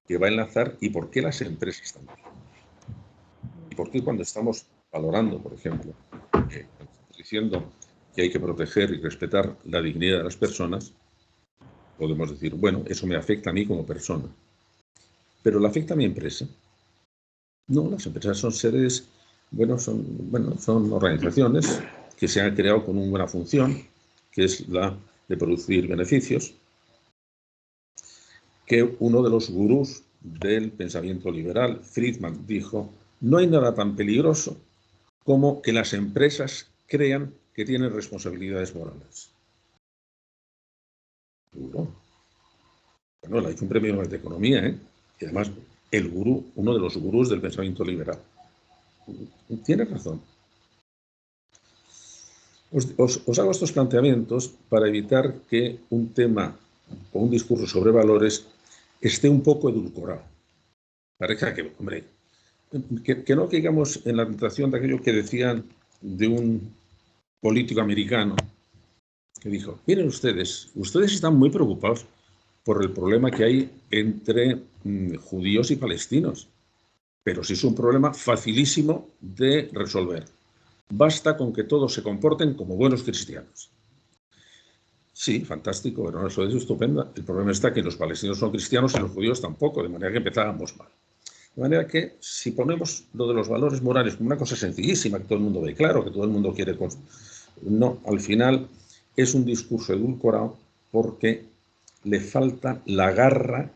que va a enlazar y por qué las empresas también. Y por qué cuando estamos valorando, por ejemplo, diciendo que hay que proteger y respetar la dignidad de las personas, podemos decir, bueno, eso me afecta a mí como persona. ¿Pero le afecta a mi empresa? No, las empresas son seres, son organizaciones que se han creado con una buena función, que es la de producir beneficios, que uno de los gurús del pensamiento liberal, Friedman, dijo, no hay nada tan peligroso como que las empresas crean que tienen responsabilidades morales. Duro. Bueno, le ha hecho un premio Nobel de Economía, ¿eh? Y además, el gurú, uno de los gurús del pensamiento liberal. Tiene razón. Os hago estos planteamientos para evitar que un tema o un discurso sobre valores esté un poco edulcorado. Parece que, hombre, que no caigamos en la tentación de aquello que decían de un político americano que dijo, miren ustedes están muy preocupados por el problema que hay entre judíos y palestinos, pero sí es un problema facilísimo de resolver. Basta con que todos se comporten como buenos cristianos. Sí, fantástico, pero eso es estupendo. El problema está que los palestinos son cristianos y los judíos tampoco, de manera que empezábamos mal. De manera que si ponemos lo de los valores morales como una cosa sencillísima, que todo el mundo ve claro, que todo el mundo quiere... No, al final es un discurso edulcorado porque le falta la garra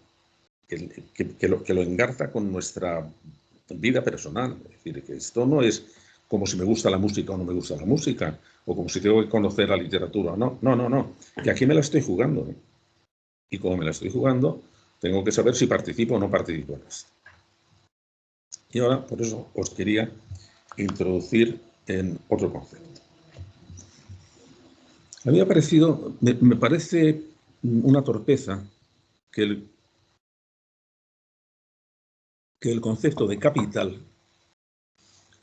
que lo engarza con nuestra vida personal. Es decir, que esto no es como si me gusta la música o no me gusta la música, o como si tengo que conocer la literatura o no. No. Que aquí me la estoy jugando, ¿eh? Y como me la estoy jugando, tengo que saber si participo o no participo en esto. Y ahora, por eso, os quería introducir en otro concepto. A mí me parece una torpeza que el concepto de capital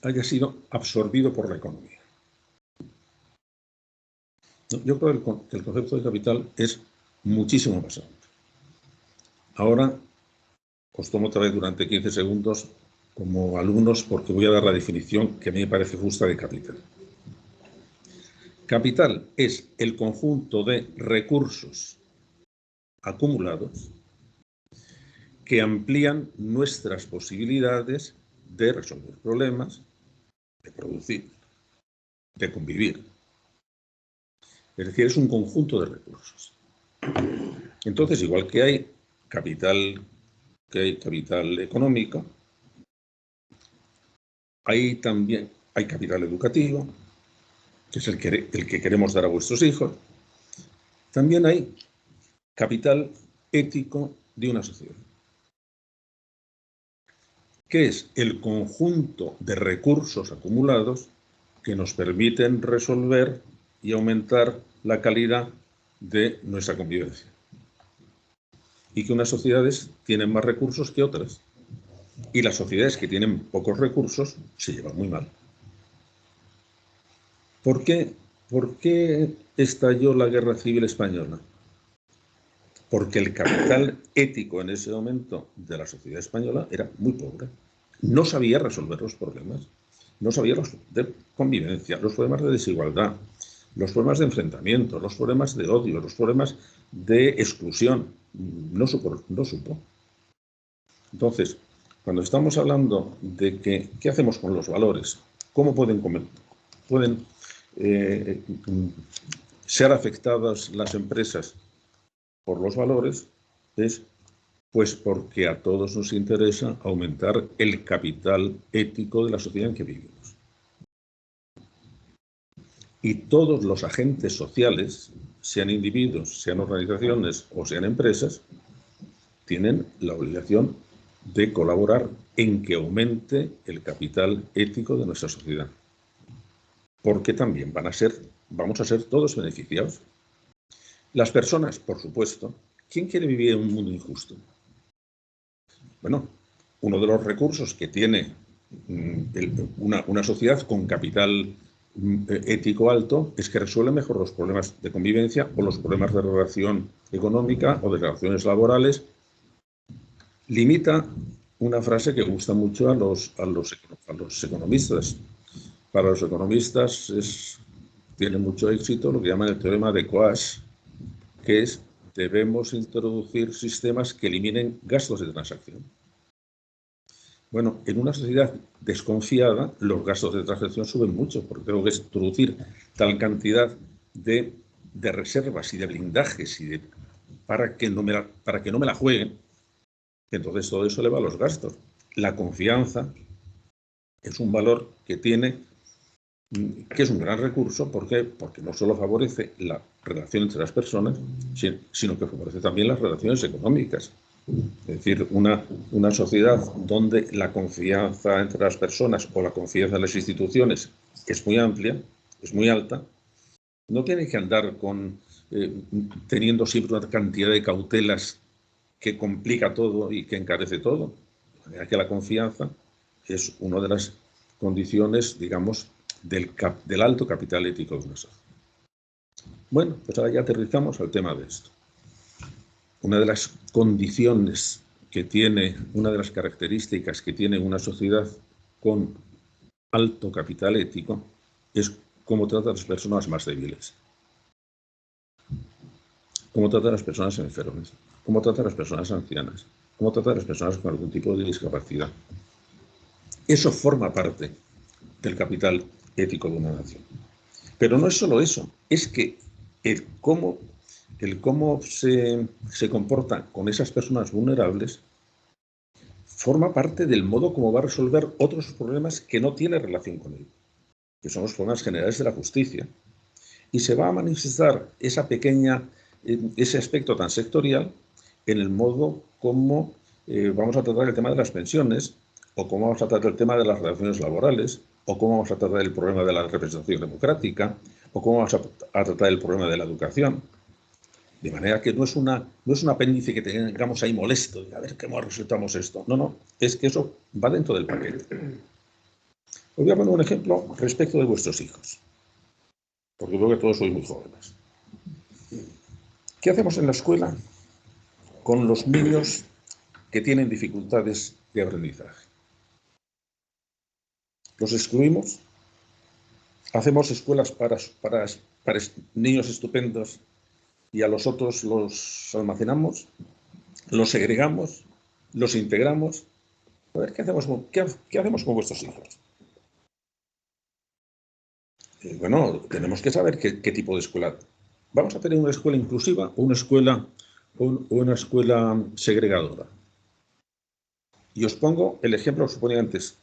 haya sido absorbido por la economía. Yo creo que el concepto de capital es muchísimo más amplio. Ahora os tomo otra vez durante 15 segundos como alumnos porque voy a dar la definición que a mí me parece justa de capital. Capital es el conjunto de recursos acumulados que amplían nuestras posibilidades de resolver problemas, de producir, de convivir. Es decir, es un conjunto de recursos. Entonces, igual que hay capital económico, hay capital educativo, que es el que queremos dar a vuestros hijos. También hay capital ético de una sociedad, que es el conjunto de recursos acumulados que nos permiten resolver y aumentar la calidad de nuestra convivencia. Y que unas sociedades tienen más recursos que otras. Y las sociedades que tienen pocos recursos se llevan muy mal. ¿Por qué estalló la Guerra Civil Española? Porque el capital ético en ese momento de la sociedad española era muy pobre. No sabía resolver los problemas. No sabía los de convivencia, los problemas de desigualdad, los problemas de enfrentamiento, los problemas de odio, los problemas de exclusión. No supo. Entonces, cuando estamos hablando de qué hacemos con los valores, cómo pueden ser afectadas las empresas por los valores, es pues porque a todos nos interesa aumentar el capital ético de la sociedad en que vivimos. Y todos los agentes sociales, sean individuos, sean organizaciones o sean empresas, tienen la obligación de colaborar en que aumente el capital ético de nuestra sociedad. Porque también vamos a ser todos beneficiados. Las personas, por supuesto. ¿Quién quiere vivir en un mundo injusto? Bueno, uno de los recursos que tiene una sociedad con capital ético alto es que resuelve mejor los problemas de convivencia o los problemas de relación económica o de relaciones laborales. Limita una frase que gusta mucho a los economistas. Para los economistas tiene mucho éxito lo que llaman el teorema de Coase, que es: debemos introducir sistemas que eliminen gastos de transacción. Bueno, en una sociedad desconfiada, los gastos de transacción suben mucho, porque tengo que introducir tal cantidad de reservas y de blindajes para que no me la jueguen. Entonces todo eso eleva los gastos. La confianza es un valor que es un gran recurso. ¿Por qué? Porque no solo favorece la relación entre las personas, sino que favorece también las relaciones económicas. Es decir, una sociedad donde la confianza entre las personas o la confianza en las instituciones es muy amplia, es muy alta, no tiene que andar teniendo siempre una cantidad de cautelas que complica todo y que encarece todo. De manera que la confianza es una de las condiciones, digamos, del alto capital ético de una sociedad. Bueno, pues ahora ya aterrizamos al tema de esto. Una de las condiciones una de las características que tiene una sociedad con alto capital ético es cómo trata a las personas más débiles, cómo trata a las personas enfermas, cómo trata a las personas ancianas, cómo trata a las personas con algún tipo de discapacidad. Eso forma parte del capital ético de una nación. Pero no es solo eso, es que el cómo se comporta con esas personas vulnerables forma parte del modo como va a resolver otros problemas que no tienen relación con él, que son los problemas generales de la justicia. Y se va a manifestar ese aspecto tan sectorial en el modo como vamos a tratar el tema de las pensiones, o cómo vamos a tratar el tema de las relaciones laborales, o cómo vamos a tratar el problema de la representación democrática, o cómo vamos a tratar el problema de la educación. De manera que no es un apéndice que tengamos ahí molesto, de a ver cómo resultamos esto. No, es que eso va dentro del paquete. Os voy a poner un ejemplo respecto de vuestros hijos, porque veo que todos sois muy jóvenes. ¿Qué hacemos en la escuela con los niños que tienen dificultades de aprendizaje? ¿Los excluimos? ¿Hacemos escuelas para niños estupendos y a los otros los almacenamos, los segregamos, los integramos? A ver, ¿qué hacemos con vuestros hijos? Bueno, tenemos que saber qué tipo de escuela. ¿Vamos a tener una escuela inclusiva o una escuela segregadora? Y os pongo el ejemplo que os ponía antes.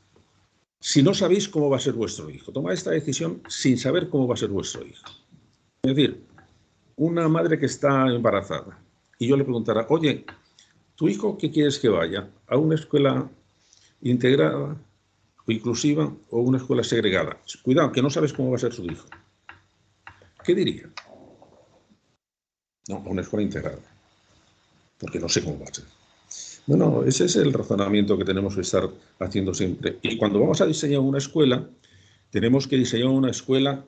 Si no sabéis cómo va a ser vuestro hijo, tomad esta decisión sin saber cómo va a ser vuestro hijo. Es decir, una madre que está embarazada y yo le preguntara: oye, ¿tu hijo qué quieres que vaya? ¿A una escuela integrada o inclusiva o una escuela segregada? Cuidado, que no sabes cómo va a ser su hijo. ¿Qué diría? No, a una escuela integrada, porque no sé cómo va a ser. Bueno, ese es el razonamiento que tenemos que estar haciendo siempre. Y cuando vamos a diseñar una escuela, tenemos que diseñar una escuela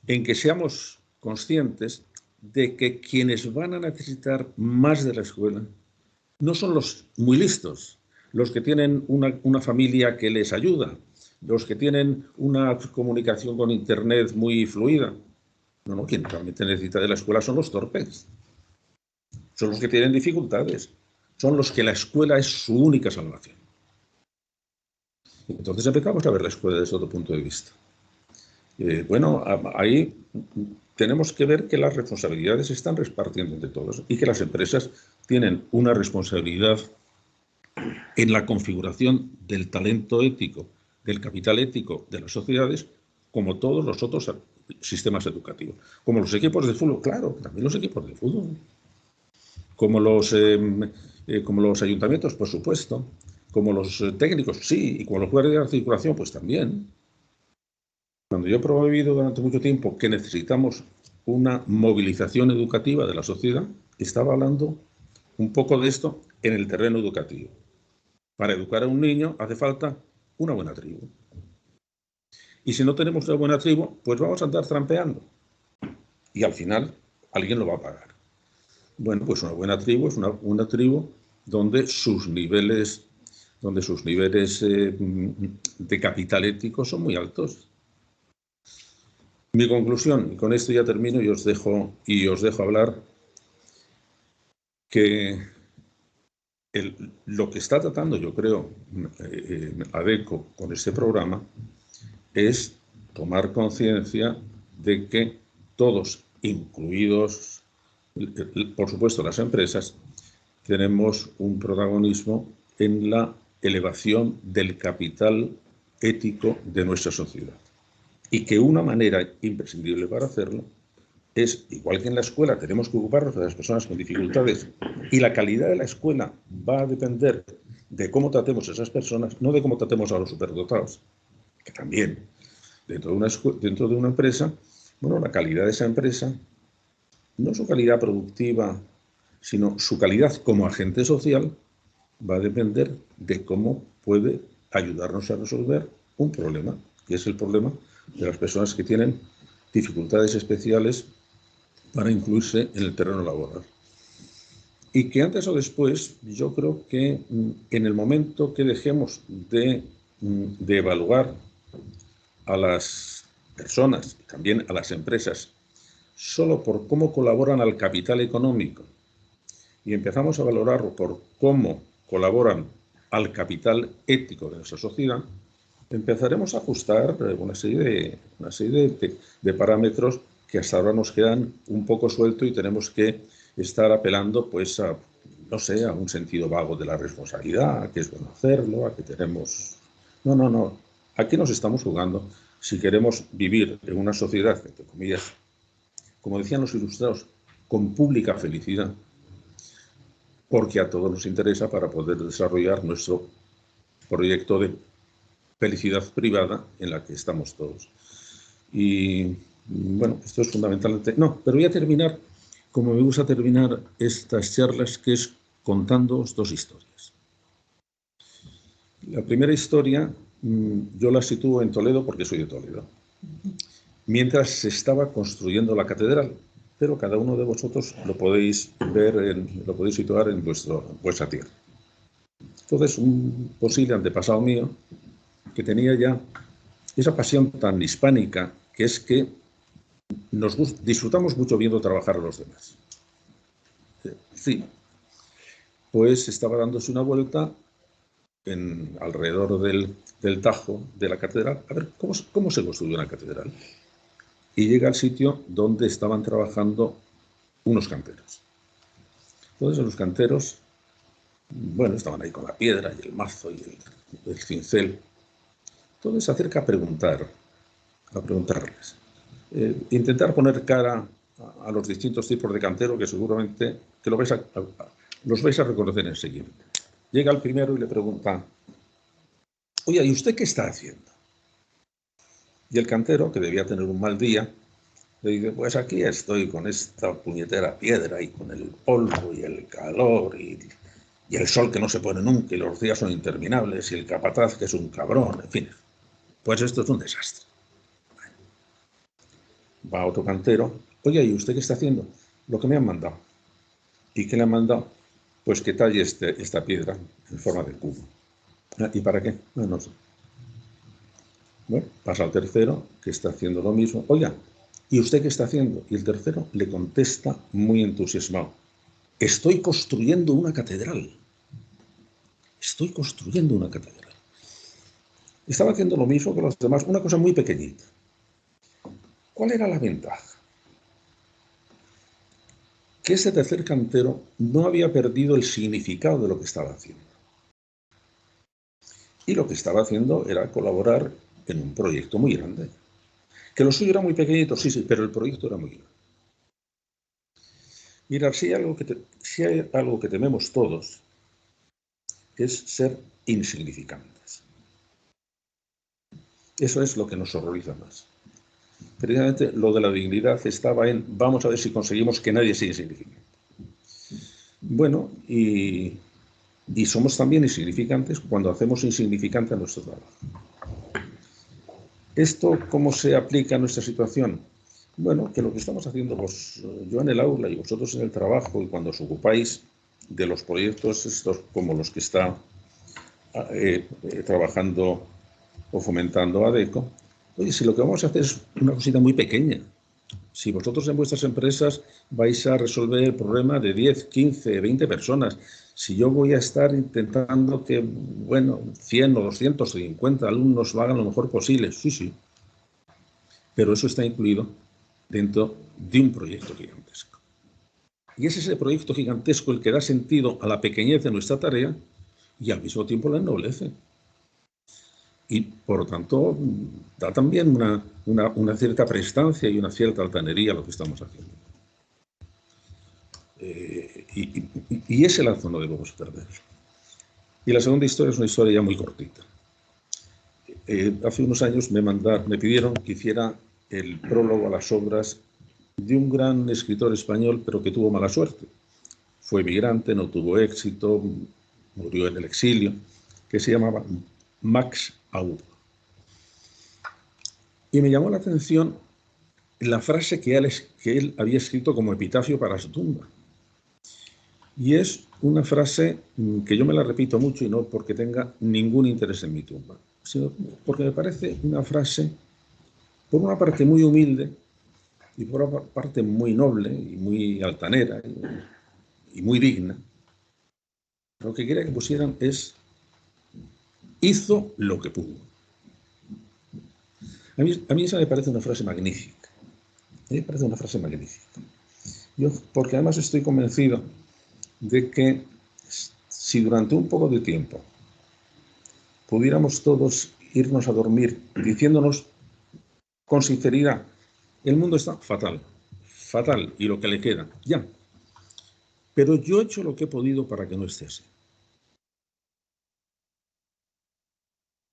en que seamos conscientes de que quienes van a necesitar más de la escuela no son los muy listos, los que tienen una familia que les ayuda, los que tienen una comunicación con Internet muy fluida. No, quien realmente necesita de la escuela son los torpes, son los que tienen dificultades, son los que la escuela es su única salvación. Entonces empezamos a ver la escuela desde otro punto de vista. Bueno, ahí tenemos que ver que las responsabilidades se están repartiendo entre todos y que las empresas tienen una responsabilidad en la configuración del talento ético, del capital ético de las sociedades, como todos los otros sistemas educativos. Como los equipos de fútbol, claro, también los equipos de fútbol. Como los ayuntamientos, por supuesto. Como los técnicos, sí. Y como los jugadores de la circulación, pues también. Cuando yo he promovido durante mucho tiempo que necesitamos una movilización educativa de la sociedad, estaba hablando un poco de esto en el terreno educativo. Para educar a un niño hace falta una buena tribu. Y si no tenemos una buena tribu, pues vamos a andar trampeando. Y al final alguien lo va a pagar. Bueno, pues una buena tribu es una tribu donde sus niveles de capital ético son muy altos. Mi conclusión, y con esto ya termino y os dejo hablar, que lo que está tratando, yo creo, ADECO con este programa es tomar conciencia de que todos, incluidos, por supuesto, las empresas, tenemos un protagonismo en la elevación del capital ético de nuestra sociedad. Y que una manera imprescindible para hacerlo es, igual que en la escuela tenemos que ocuparnos de las personas con dificultades, y la calidad de la escuela va a depender de cómo tratemos a esas personas, no de cómo tratemos a los superdotados, que también, dentro de una empresa, bueno, la calidad de esa empresa, no su calidad productiva, sino su calidad como agente social, va a depender de cómo puede ayudarnos a resolver un problema, que es el problema de las personas que tienen dificultades especiales para incluirse en el terreno laboral. Y que antes o después, yo creo que en el momento que dejemos de evaluar a las personas y también a las empresas solo por cómo colaboran al capital económico y empezamos a valorarlo por cómo colaboran al capital ético de nuestra sociedad, empezaremos a ajustar una serie de parámetros que hasta ahora nos quedan un poco sueltos y tenemos que estar apelando pues a, no sé, a un sentido vago de la responsabilidad, a que es bueno hacerlo, a que tenemos... No. Aquí nos estamos jugando si queremos vivir en una sociedad, entre comillas, como decían los ilustrados, con pública felicidad, porque a todos nos interesa para poder desarrollar nuestro proyecto de felicidad privada en la que estamos todos. Y bueno, esto es fundamentalmente... No, pero voy a terminar como me gusta terminar estas charlas, que es contándoos dos historias. La primera historia yo la sitúo en Toledo porque soy de Toledo. Mientras se estaba construyendo la catedral, pero cada uno de vosotros lo podéis ver, lo podéis situar en vuestra tierra. Entonces, un posible antepasado mío que tenía ya esa pasión tan hispánica, que es que disfrutamos mucho viendo trabajar a los demás. Sí, pues estaba dándose una vuelta alrededor del Tajo de la catedral, a ver cómo se construye una catedral. Y llega al sitio donde estaban trabajando unos canteros. Entonces los canteros, bueno, estaban ahí con la piedra y el mazo y el cincel. Entonces se acerca a preguntarles. Intentar poner cara a los distintos tipos de cantero que seguramente que los vais a reconocer enseguida. Llega el primero y le pregunta: oye, ¿y usted qué está haciendo? Y el cantero, que debía tener un mal día, le dice: pues aquí estoy con esta puñetera piedra y con el polvo y el calor y el sol que no se pone nunca y los días son interminables y el capataz que es un cabrón, en fin. Pues esto es un desastre. Va otro cantero: oye, ¿y usted qué está haciendo? Lo que me han mandado. ¿Y qué le han mandado? Pues que talle esta piedra en forma de cubo. ¿Y para qué? No sé. Bueno, pasa al tercero, que está haciendo lo mismo. Oiga, ¿y usted qué está haciendo? Y el tercero le contesta muy entusiasmado: estoy construyendo una catedral. Estoy construyendo una catedral. Estaba haciendo lo mismo que los demás, una cosa muy pequeñita. ¿Cuál era la ventaja? Que ese tercer cantero no había perdido el significado de lo que estaba haciendo. Y lo que estaba haciendo era colaborar en un proyecto muy grande. Que lo suyo era muy pequeñito, sí, pero el proyecto era muy grande. Mirad, si hay algo que tememos todos, es ser insignificantes. Eso es lo que nos horroriza más. Precisamente lo de la dignidad estaba en: vamos a ver si conseguimos que nadie sea insignificante. Bueno, y Y somos también insignificantes cuando hacemos insignificante nuestro trabajo. ¿Esto cómo se aplica a nuestra situación? Bueno, que lo que estamos haciendo yo en el aula y vosotros en el trabajo, y cuando os ocupáis de los proyectos estos como los que está trabajando o fomentando ADECO, oye, si lo que vamos a hacer es una cosita muy pequeña, si vosotros en vuestras empresas vais a resolver el problema de 10, 15, 20 personas, si yo voy a estar intentando que, bueno, 100 o 250 alumnos lo hagan lo mejor posible, sí, sí, pero eso está incluido dentro de un proyecto gigantesco. Y es ese proyecto gigantesco el que da sentido a la pequeñez de nuestra tarea y al mismo tiempo la ennoblece. Y, por lo tanto, da también una cierta prestancia y una cierta altanería a lo que estamos haciendo. Y ese lazo no debemos perder. Y la segunda historia es una historia ya muy cortita. Hace unos años me pidieron que hiciera el prólogo a las obras de un gran escritor español, pero que tuvo mala suerte. Fue emigrante, no tuvo éxito, murió en el exilio, que se llamaba Max Aub. Y me llamó la atención la frase que él había escrito como epitafio para su tumba. Y es una frase que yo me la repito mucho, y no porque tenga ningún interés en mi tumba, sino porque me parece una frase, por una parte muy humilde, y por otra parte muy noble y muy altanera y muy digna. Lo que quería que pusieran es: hizo lo que pudo. A mí esa me parece una frase magnífica. A mí me parece una frase magnífica. Porque además estoy convencido de que si durante un poco de tiempo pudiéramos todos irnos a dormir diciéndonos con sinceridad: el mundo está fatal, fatal, y lo que le queda, ya. Pero yo he hecho lo que he podido para que no esté así.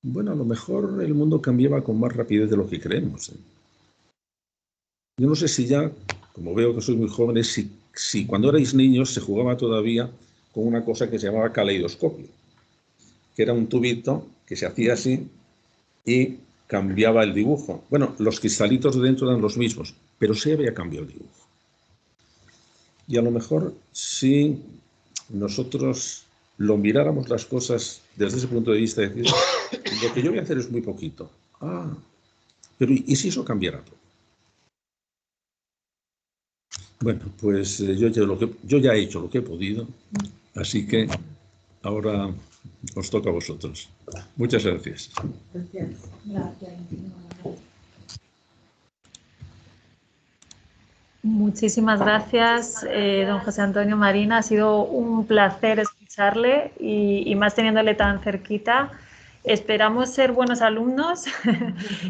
Bueno, a lo mejor el mundo cambiaba con más rapidez de lo que creemos. Yo no sé si ya, como veo que sois muy jóvenes, si cuando erais niños se jugaba todavía con una cosa que se llamaba caleidoscopio, que era un tubito que se hacía así y cambiaba el dibujo. Bueno, los cristalitos de dentro eran los mismos, pero se había cambiado el dibujo. Y a lo mejor si nosotros lo miráramos las cosas desde ese punto de vista, decir, lo que yo voy a hacer es muy poquito. Pero ¿y si eso cambiara todo? Bueno, pues yo ya he hecho lo que he podido, así que ahora os toca a vosotros. Muchas gracias. Muchísimas gracias, don José Antonio Marina. Ha sido un placer escucharle y más teniéndole tan cerquita. Esperamos ser buenos alumnos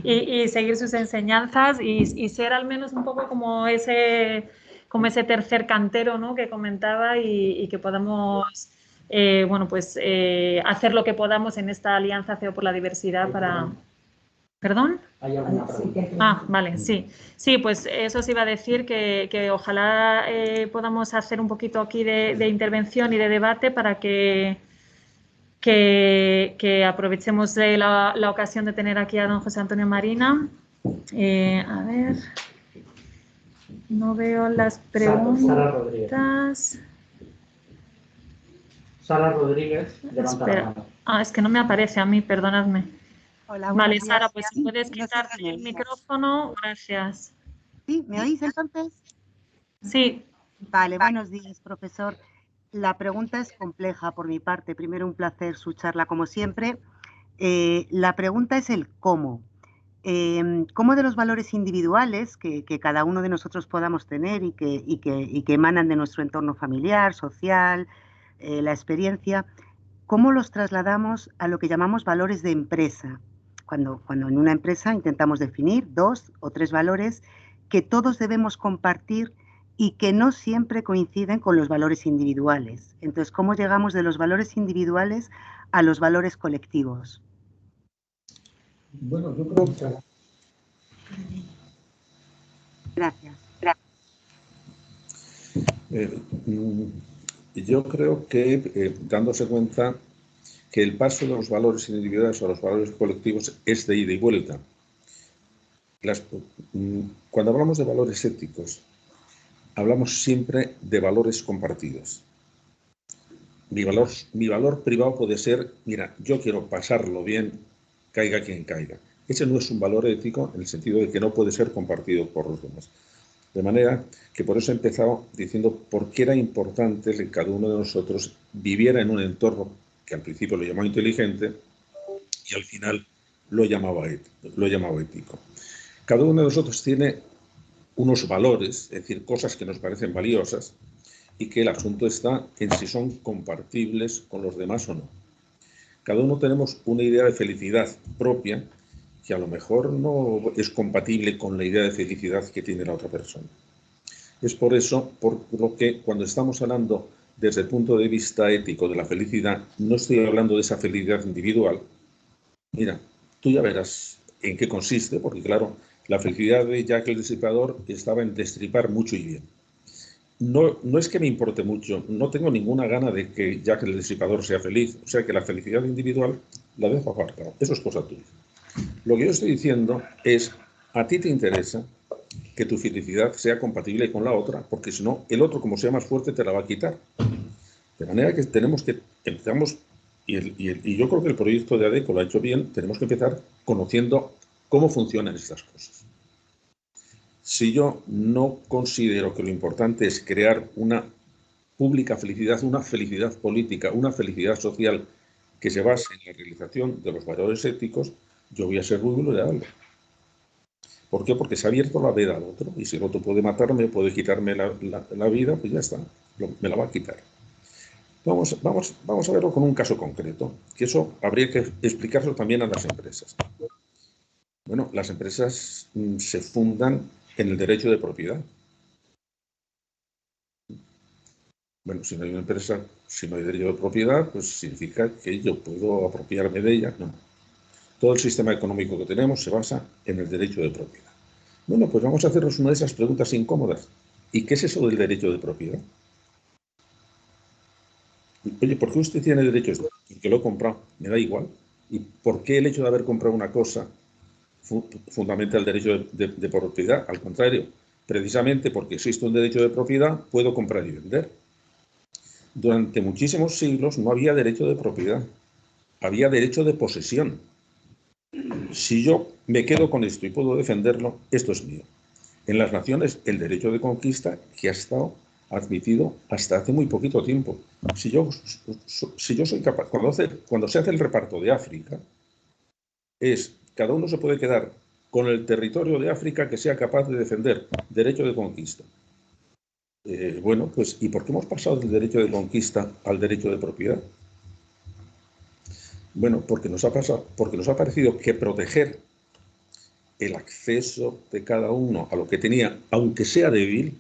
y seguir sus enseñanzas y ser al menos un poco como ese tercer cantero, ¿no?, que comentaba, y que podamos hacer lo que podamos en esta alianza CEO por la diversidad para... ¿Perdón? Vale, sí. Sí, pues eso os iba a decir, que ojalá podamos hacer un poquito aquí de intervención y de debate para que aprovechemos la ocasión de tener aquí a don José Antonio Marina. A ver, no veo las preguntas. Sara Rodríguez, levanta la mano. Es que no me aparece a mí, perdonadme. Hola, vale, días. Sara, pues si puedes quitarte el micrófono, gracias. ¿Sí? ¿Me oís entonces? Sí. Vale, buenos días, profesor. La pregunta es compleja por mi parte. Primero, un placer su charla como siempre. La pregunta es el cómo. ¿Cómo de los valores individuales que cada uno de nosotros podamos tener y que emanan de nuestro entorno familiar, social, la experiencia, cómo los trasladamos a lo que llamamos valores de empresa? Cuando en una empresa intentamos definir 2 o 3 valores que todos debemos compartir y que no siempre coinciden con los valores individuales. Entonces, ¿cómo llegamos de los valores individuales a los valores colectivos? Bueno, yo creo que... Gracias. yo creo que dándose cuenta que el paso de los valores individuales a los valores colectivos es de ida y vuelta. Cuando hablamos de valores éticos, hablamos siempre de valores compartidos. Mi valor privado puede ser, mira, yo quiero pasarlo bien, caiga quien caiga. Ese no es un valor ético en el sentido de que no puede ser compartido por los demás. De manera que por eso he empezado diciendo por qué era importante que cada uno de nosotros viviera en un entorno que al principio lo llamaba inteligente y al final lo llamaba ético. Cada uno de nosotros tiene unos valores, es decir, cosas que nos parecen valiosas, y que el asunto está en si son compartibles con los demás o no. Cada uno tenemos una idea de felicidad propia que a lo mejor no es compatible con la idea de felicidad que tiene la otra persona. Es por eso por lo que cuando estamos hablando desde el punto de vista ético de la felicidad, no estoy hablando de esa felicidad individual. Mira, tú ya verás en qué consiste, porque claro, la felicidad de Jack el Destripador estaba en destripar mucho y bien. No es que me importe mucho, no tengo ninguna gana de que Jack el Destripador sea feliz, o sea que la felicidad individual la dejo apartada, eso es cosa tuya. Lo que yo estoy diciendo es, a ti te interesa que tu felicidad sea compatible con la otra, porque si no, el otro, como sea más fuerte, te la va a quitar. De manera que empezamos, y yo creo que el proyecto de ADECO lo ha hecho bien, tenemos que empezar conociendo cómo funcionan estas cosas. Si yo no considero que lo importante es crear una pública felicidad, una felicidad política, una felicidad social que se base en la realización de los valores éticos, yo voy a ser muy vulnerable. ¿Por qué? Porque se ha abierto la veda al otro, y si el otro puede matarme, puede quitarme la vida, pues ya está, me la va a quitar. Vamos a verlo con un caso concreto, que eso habría que explicárselo también a las empresas. Bueno, las empresas se fundan en el derecho de propiedad. Bueno, si no hay una empresa, si no hay derecho de propiedad, pues significa que yo puedo apropiarme de ella. No. Todo el sistema económico que tenemos se basa en el derecho de propiedad. Bueno, pues vamos a hacernos una de esas preguntas incómodas. ¿Y qué es eso del derecho de propiedad? Oye, ¿por qué usted tiene derecho a esto? Porque lo he comprado, me da igual. ¿Y por qué el hecho de haber comprado una cosa fundamenta el derecho de propiedad? Al contrario, precisamente porque existe un derecho de propiedad, puedo comprar y vender. Durante muchísimos siglos no había derecho de propiedad, había derecho de posesión. Si yo me quedo con esto y puedo defenderlo, esto es mío. En las naciones, el derecho de conquista, que ha estado admitido hasta hace muy poquito tiempo. Si yo soy capaz, cuando se hace el reparto de África, cada uno se puede quedar con el territorio de África que sea capaz de defender derecho de conquista. Bueno, pues, ¿y por qué hemos pasado del derecho de conquista al derecho de propiedad? Bueno, porque nos ha parecido que proteger el acceso de cada uno a lo que tenía, aunque sea débil,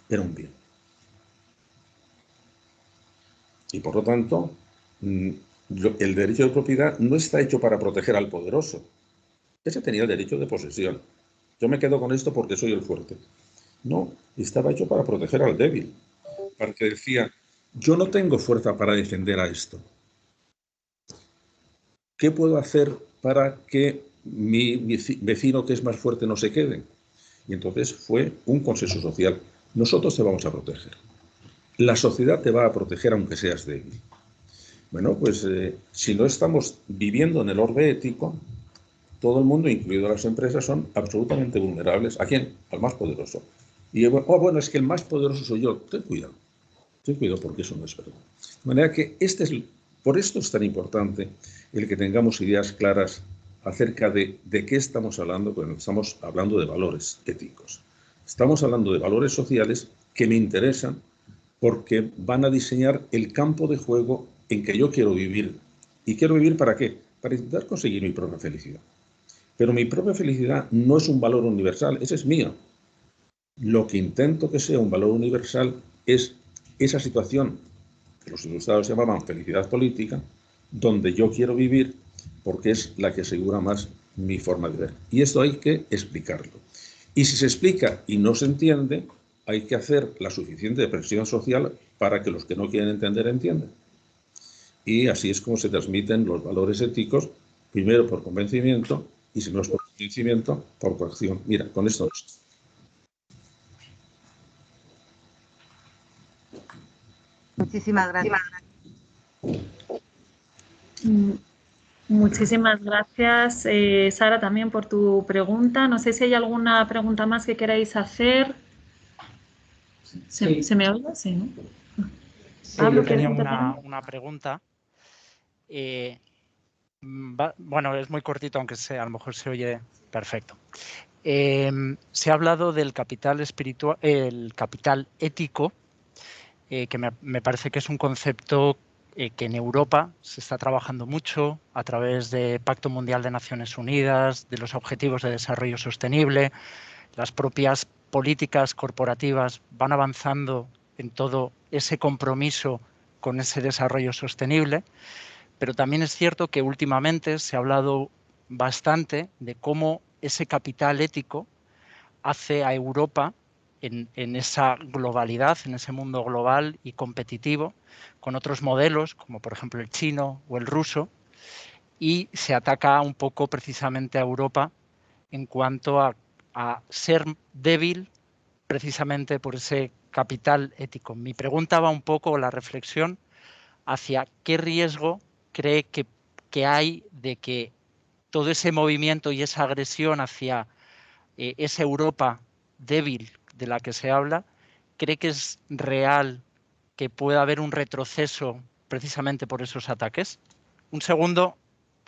era un bien. Y por lo tanto, el derecho de propiedad no está hecho para proteger al poderoso. Ese tenía el derecho de posesión. Yo me quedo con esto porque soy el fuerte. No, estaba hecho para proteger al débil. Para que decía, yo no tengo fuerza para defender a esto. ¿Qué puedo hacer para que mi vecino que es más fuerte no se quede? Y entonces fue un consenso social. Nosotros te vamos a proteger. La sociedad te va a proteger aunque seas débil. Bueno, pues si no estamos viviendo en el orden ético, todo el mundo, incluido las empresas, son absolutamente vulnerables. ¿A quién? Al más poderoso. Y bueno, es que el más poderoso soy yo. Ten cuidado porque eso no es verdad. De manera que por esto es tan importante el que tengamos ideas claras acerca de qué estamos hablando cuando estamos hablando de valores éticos. Estamos hablando de valores sociales que me interesan porque van a diseñar el campo de juego en que yo quiero vivir. ¿Y quiero vivir para qué? Para intentar conseguir mi propia felicidad. Pero mi propia felicidad no es un valor universal, ese es mío. Lo que intento que sea un valor universal es esa situación que los ilustrados llamaban felicidad política, donde yo quiero vivir porque es la que asegura más mi forma de ver. Y esto hay que explicarlo. Y si se explica y no se entiende, hay que hacer la suficiente presión social para que los que no quieren entender entiendan. Y así es como se transmiten los valores éticos, primero por convencimiento y si no es por convencimiento, por coacción. Mira, con esto no está. Muchísimas gracias. Muchísimas gracias, Sara, también por tu pregunta. No sé si hay alguna pregunta más que queráis hacer. Sí. ¿Se me oye? Sí, ¿no? Sí, Pablo, yo tenía ¿quieres intervenir? una pregunta. Bueno, es muy cortito, aunque a lo mejor se oye perfecto. Se ha hablado del capital espiritual, el capital ético, que me parece que es un concepto que en Europa se está trabajando mucho a través del Pacto Mundial de Naciones Unidas, de los Objetivos de Desarrollo Sostenible. Las propias políticas corporativas van avanzando en todo ese compromiso con ese desarrollo sostenible, pero también es cierto que últimamente se ha hablado bastante de cómo ese capital ético hace a Europa en esa globalidad, en ese mundo global y competitivo, con otros modelos, como por ejemplo el chino o el ruso, y se ataca un poco precisamente a Europa en cuanto a ser débil precisamente por ese capital ético. Mi pregunta va un poco, la reflexión, hacia qué riesgo cree que hay de que todo ese movimiento y esa agresión hacia esa Europa débil de la que se habla, cree que es real que pueda haber un retroceso precisamente por esos ataques. Un segundo,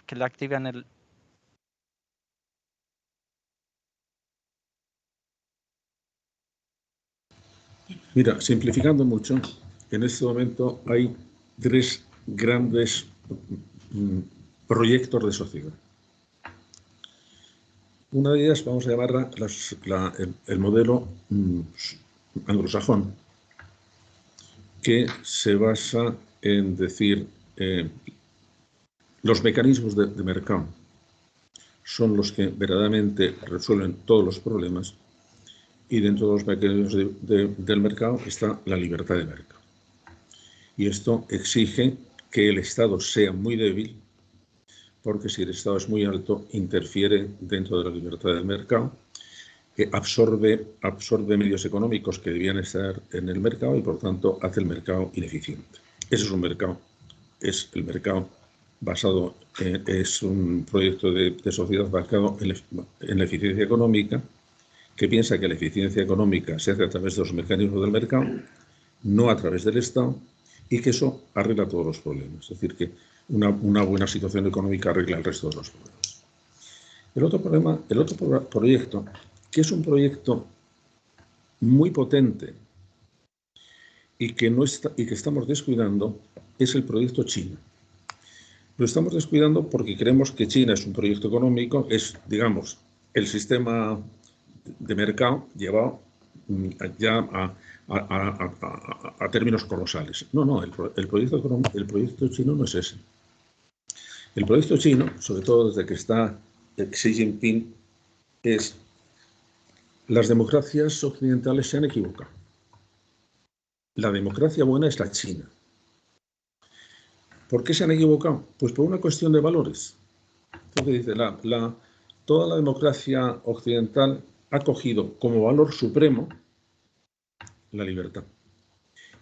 que le activen el... Mira, simplificando mucho, en este momento hay 3 grandes proyectos de sociedad. Una de ellas vamos a llamarla el modelo anglosajón, que se basa en decir los mecanismos de mercado son los que verdaderamente resuelven todos los problemas y dentro de los mecanismos del mercado está la libertad de mercado. Y esto exige que el Estado sea muy débil, porque si el Estado es muy alto, interfiere dentro de la libertad del mercado, que absorbe medios económicos que debían estar en el mercado y, por tanto, hace el mercado ineficiente. Ese es un mercado, es el mercado basado, es un proyecto de sociedad basado en la eficiencia económica, que piensa que la eficiencia económica se hace a través de los mecanismos del mercado, no a través del Estado, y que eso arregla todos los problemas. Es decir, que una buena situación económica arregla el resto de los problemas. El otro proyecto, que es un proyecto muy potente y que estamos descuidando, es el proyecto China. Lo estamos descuidando porque creemos que China es un proyecto económico, es, digamos, el sistema de mercado llevado ya a términos colosales. No, el proyecto chino no es ese. El proyecto chino, sobre todo desde que está Xi Jinping, es las democracias occidentales se han equivocado. La democracia buena es la China. ¿Por qué se han equivocado? Pues por una cuestión de valores. Entonces dice, toda la democracia occidental ha cogido como valor supremo la libertad.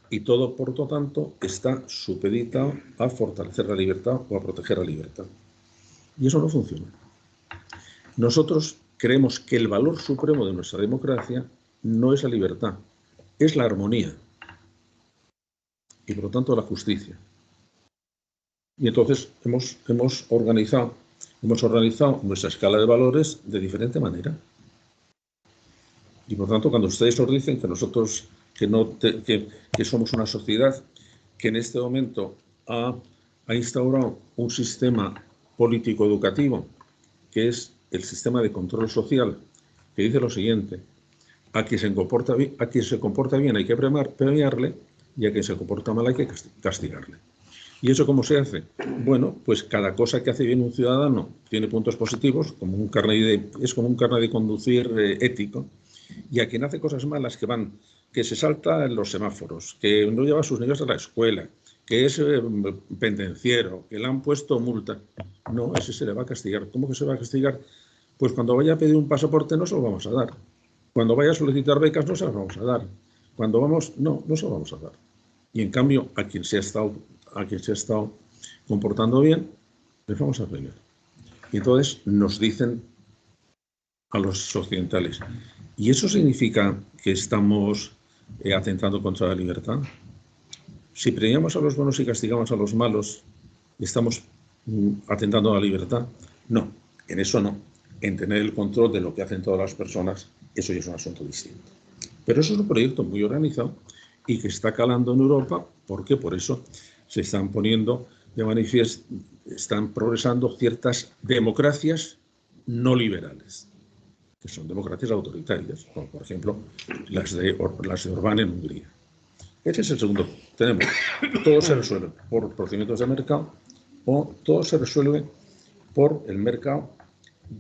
Y todo, por lo tanto, está supeditado a fortalecer la libertad o a proteger la libertad. Y eso no funciona. Nosotros creemos que el valor supremo de nuestra democracia no es la libertad, es la armonía. Y, por lo tanto, la justicia. Y entonces hemos organizado nuestra escala de valores de diferente manera. Y por tanto, cuando ustedes nos dicen que nosotros que somos una sociedad que en este momento ha instaurado un sistema político-educativo, que es el sistema de control social, que dice lo siguiente: a quien se comporta bien hay que premiarle y a quien se comporta mal hay que castigarle. ¿Y eso cómo se hace? Bueno, pues cada cosa que hace bien un ciudadano tiene puntos positivos, es como un carnet de conducir ético, Y a quien hace cosas malas que se salta en los semáforos, que no lleva a sus niños a la escuela, que es pendenciero, que le han puesto multa. No, ese se le va a castigar. ¿Cómo que se va a castigar? Pues cuando vaya a pedir un pasaporte no se lo vamos a dar. Cuando vaya a solicitar becas no se las vamos a dar. Cuando vamos, no se lo vamos a dar. Y en cambio, a quien se ha estado comportando bien, les vamos a premiar. Y entonces nos dicen a los occidentales, ¿y eso significa que estamos atentando contra la libertad? Si premiamos a los buenos y castigamos a los malos, ¿estamos atentando a la libertad? No, en eso no. En tener el control de lo que hacen todas las personas, eso ya es un asunto distinto. Pero eso es un proyecto muy organizado y que está calando en Europa, porque por eso se están poniendo de manifiesto, están progresando ciertas democracias no liberales, que son democracias autoritarias, como por ejemplo las de Orbán en Hungría. Ese es el segundo. Tenemos, todo se resuelve por procedimientos de mercado o todo se resuelve por el mercado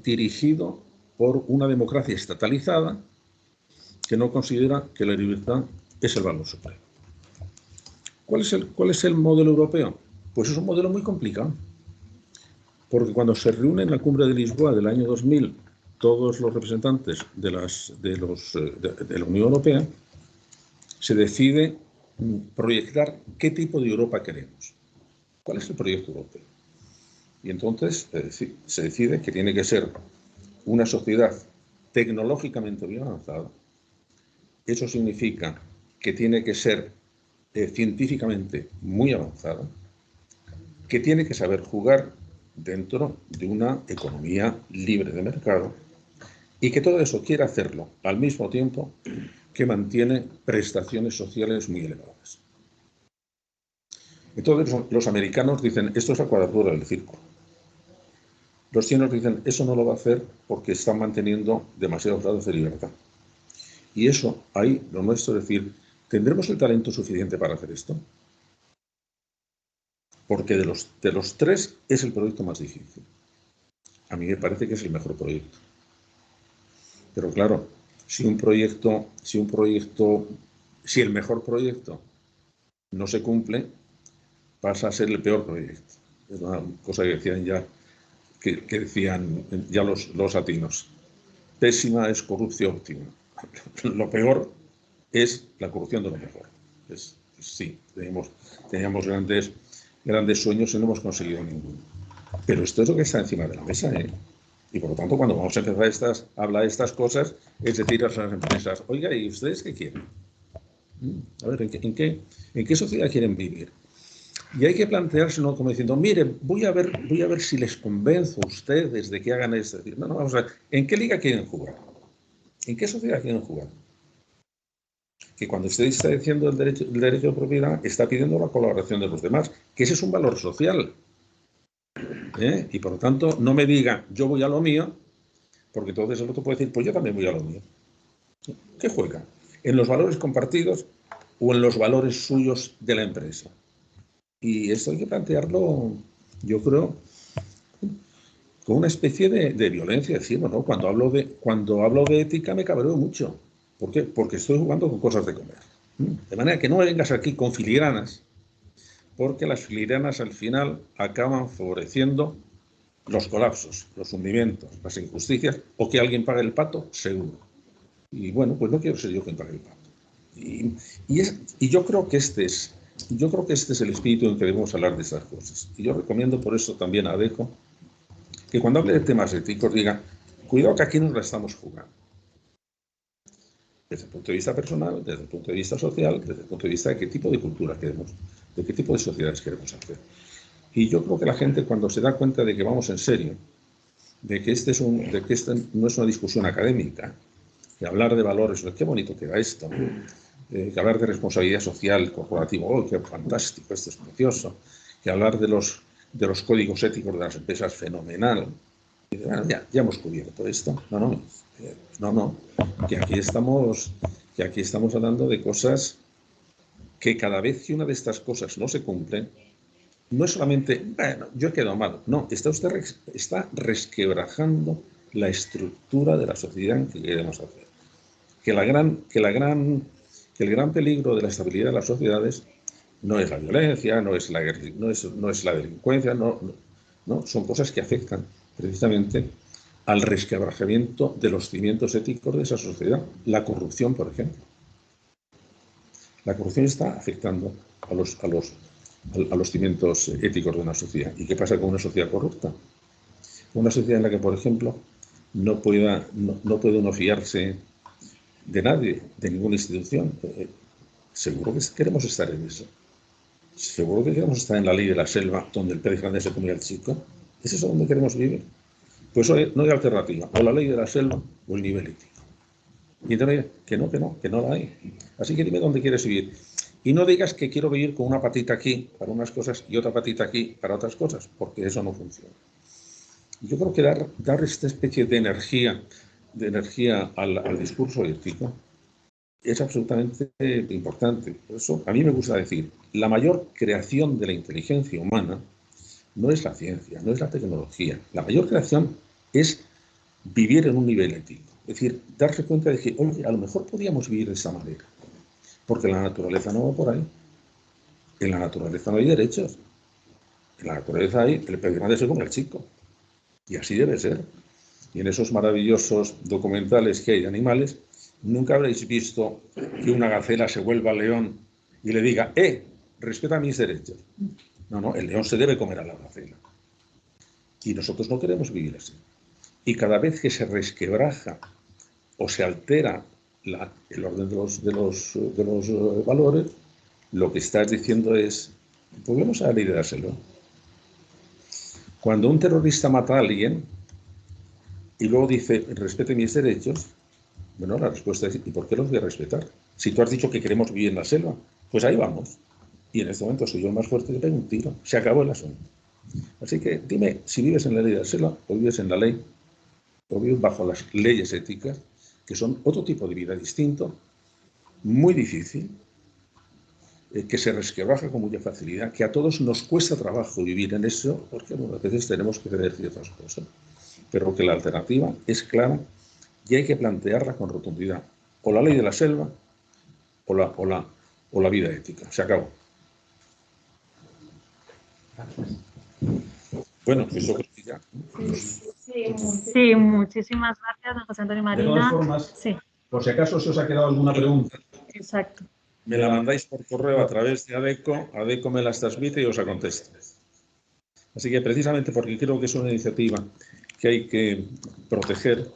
dirigido por una democracia estatalizada que no considera que la libertad es el valor supremo. ¿Cuál es el modelo europeo? Pues es un modelo muy complicado, porque cuando se reúne en la cumbre de Lisboa del año 2000 todos los representantes de la Unión Europea, se decide proyectar qué tipo de Europa queremos. ¿Cuál es el proyecto europeo? Y entonces se decide que tiene que ser una sociedad tecnológicamente bien avanzada. Eso significa que tiene que ser científicamente muy avanzada, que tiene que saber jugar dentro de una economía libre de mercado y que todo eso quiere hacerlo al mismo tiempo que mantiene prestaciones sociales muy elevadas. Entonces los americanos dicen, esto es la cuadratura del círculo. Los chinos dicen, eso no lo va a hacer porque están manteniendo demasiados grados de libertad. Y eso, ahí lo nuestro es decir, ¿tendremos el talento suficiente para hacer esto? Porque de los tres es el proyecto más difícil. A mí me parece que es el mejor proyecto. Pero claro, si el mejor proyecto no se cumple, pasa a ser el peor proyecto. Es una cosa que decían ya los latinos. Pésima es corrupción óptima. Lo peor es la corrupción de lo mejor. Sí, teníamos grandes sueños y no hemos conseguido ninguno. Pero esto es lo que está encima de la mesa, ¿eh? Y por lo tanto, cuando vamos a empezar a hablar de estas cosas, es decir a las empresas, oiga, ¿y ustedes qué quieren? A ver, ¿en qué sociedad quieren vivir? Y hay que planteárselo como diciendo, miren, voy a ver si les convenzo a ustedes de que hagan esto. No, vamos a ver, ¿en qué liga quieren jugar? ¿En qué sociedad quieren jugar? Que cuando usted está diciendo el derecho de propiedad, está pidiendo la colaboración de los demás, que ese es un valor social. Y por lo tanto, no me diga, yo voy a lo mío, porque entonces el otro puede decir, pues yo también voy a lo mío. ¿Qué juega? ¿En los valores compartidos o en los valores suyos de la empresa? Y esto hay que plantearlo, yo creo, con una especie de violencia. Decir, bueno, cuando hablo de ética me cabreo mucho. ¿Por qué? Porque estoy jugando con cosas de comer. De manera que no me vengas aquí con filigranas, porque las filigranas al final acaban favoreciendo los colapsos, los hundimientos, las injusticias, o que alguien pague el pato, seguro. Y bueno, pues no quiero ser yo quien pague el pato. Y yo creo que este es el espíritu en que debemos hablar de estas cosas. Y yo recomiendo por eso también a ADECO que cuando hable de temas éticos diga, cuidado que aquí nos la estamos jugando. Desde el punto de vista personal, desde el punto de vista social, desde el punto de vista de qué tipo de cultura queremos, de qué tipo de sociedades queremos hacer. Y yo creo que la gente, cuando se da cuenta de que vamos en serio, de que esta no es una discusión académica, que hablar de valores, qué bonito queda esto, que hablar de responsabilidad social corporativa, ¡oh, qué fantástico, esto es precioso! Que hablar de los códigos éticos de las empresas, fenomenal. Y bueno, ya hemos cubierto esto. No, que aquí estamos hablando de cosas que cada vez que una de estas cosas no se cumple, no es solamente, bueno, yo he quedado mal. No, está resquebrajando la estructura de la sociedad que queremos hacer. que el gran peligro de la estabilidad de las sociedades no es la violencia, no es la delincuencia, no, son cosas que afectan precisamente al resquebrajamiento de los cimientos éticos de esa sociedad. La corrupción, por ejemplo. La corrupción está afectando a los cimientos éticos de una sociedad. ¿Y qué pasa con una sociedad corrupta? Una sociedad en la que, por ejemplo, no puede uno fiarse de nadie, de ninguna institución. Seguro que queremos estar en eso. Seguro que queremos estar en la ley de la selva, donde el pez grande se comía al chico. ¿Es eso donde queremos vivir? Pues hoy no hay alternativa. O la ley de la selva o el nivel ético. Y entonces, que no la hay. Así que dime dónde quieres vivir. Y no digas que quiero vivir con una patita aquí para unas cosas y otra patita aquí para otras cosas, porque eso no funciona. Yo creo que dar esta especie de energía al discurso ético es absolutamente importante. Por eso a mí me gusta decir, la mayor creación de la inteligencia humana no es la ciencia, no es la tecnología. La mayor creación es vivir en un nivel ético. Es decir, darse cuenta de que, oye, a lo mejor podíamos vivir de esa manera, porque la naturaleza no va por ahí. En la naturaleza no hay derechos. En la naturaleza hay el pez grande se come al chico. Y así debe ser. Y en esos maravillosos documentales que hay de animales, nunca habréis visto que una gacela se vuelva león y le diga, respeta mis derechos. No, el león se debe comer a la gacela. Y nosotros no queremos vivir así. Y cada vez que se resquebraja o se altera el orden de los valores, lo que estás diciendo es, volvemos a la ley de la selva. Cuando un terrorista mata a alguien y luego dice, respete mis derechos, bueno, la respuesta es, ¿y por qué los voy a respetar? Si tú has dicho que queremos vivir en la selva, pues ahí vamos. Y en este momento soy yo el más fuerte, le pego un tiro. Se acabó el asunto. Así que dime, si vives en la ley de la selva o vives en la ley, o vives bajo las leyes éticas, que son otro tipo de vida distinto, muy difícil, que se resquebraja con mucha facilidad, que a todos nos cuesta trabajo vivir en eso, porque bueno, a veces tenemos que ceder ciertas cosas, pero que la alternativa es clara y hay que plantearla con rotundidad. O la ley de la selva o la vida ética. Se acabó. Bueno, pues yo creo que ya. Sí, muchísimas gracias, don José Antonio Marina. De todas formas, sí. Por si acaso se os ha quedado alguna pregunta, Exacto. me la mandáis por correo a través de ADECO me las transmite y os la contesto. Así que precisamente porque creo que es una iniciativa que hay que proteger,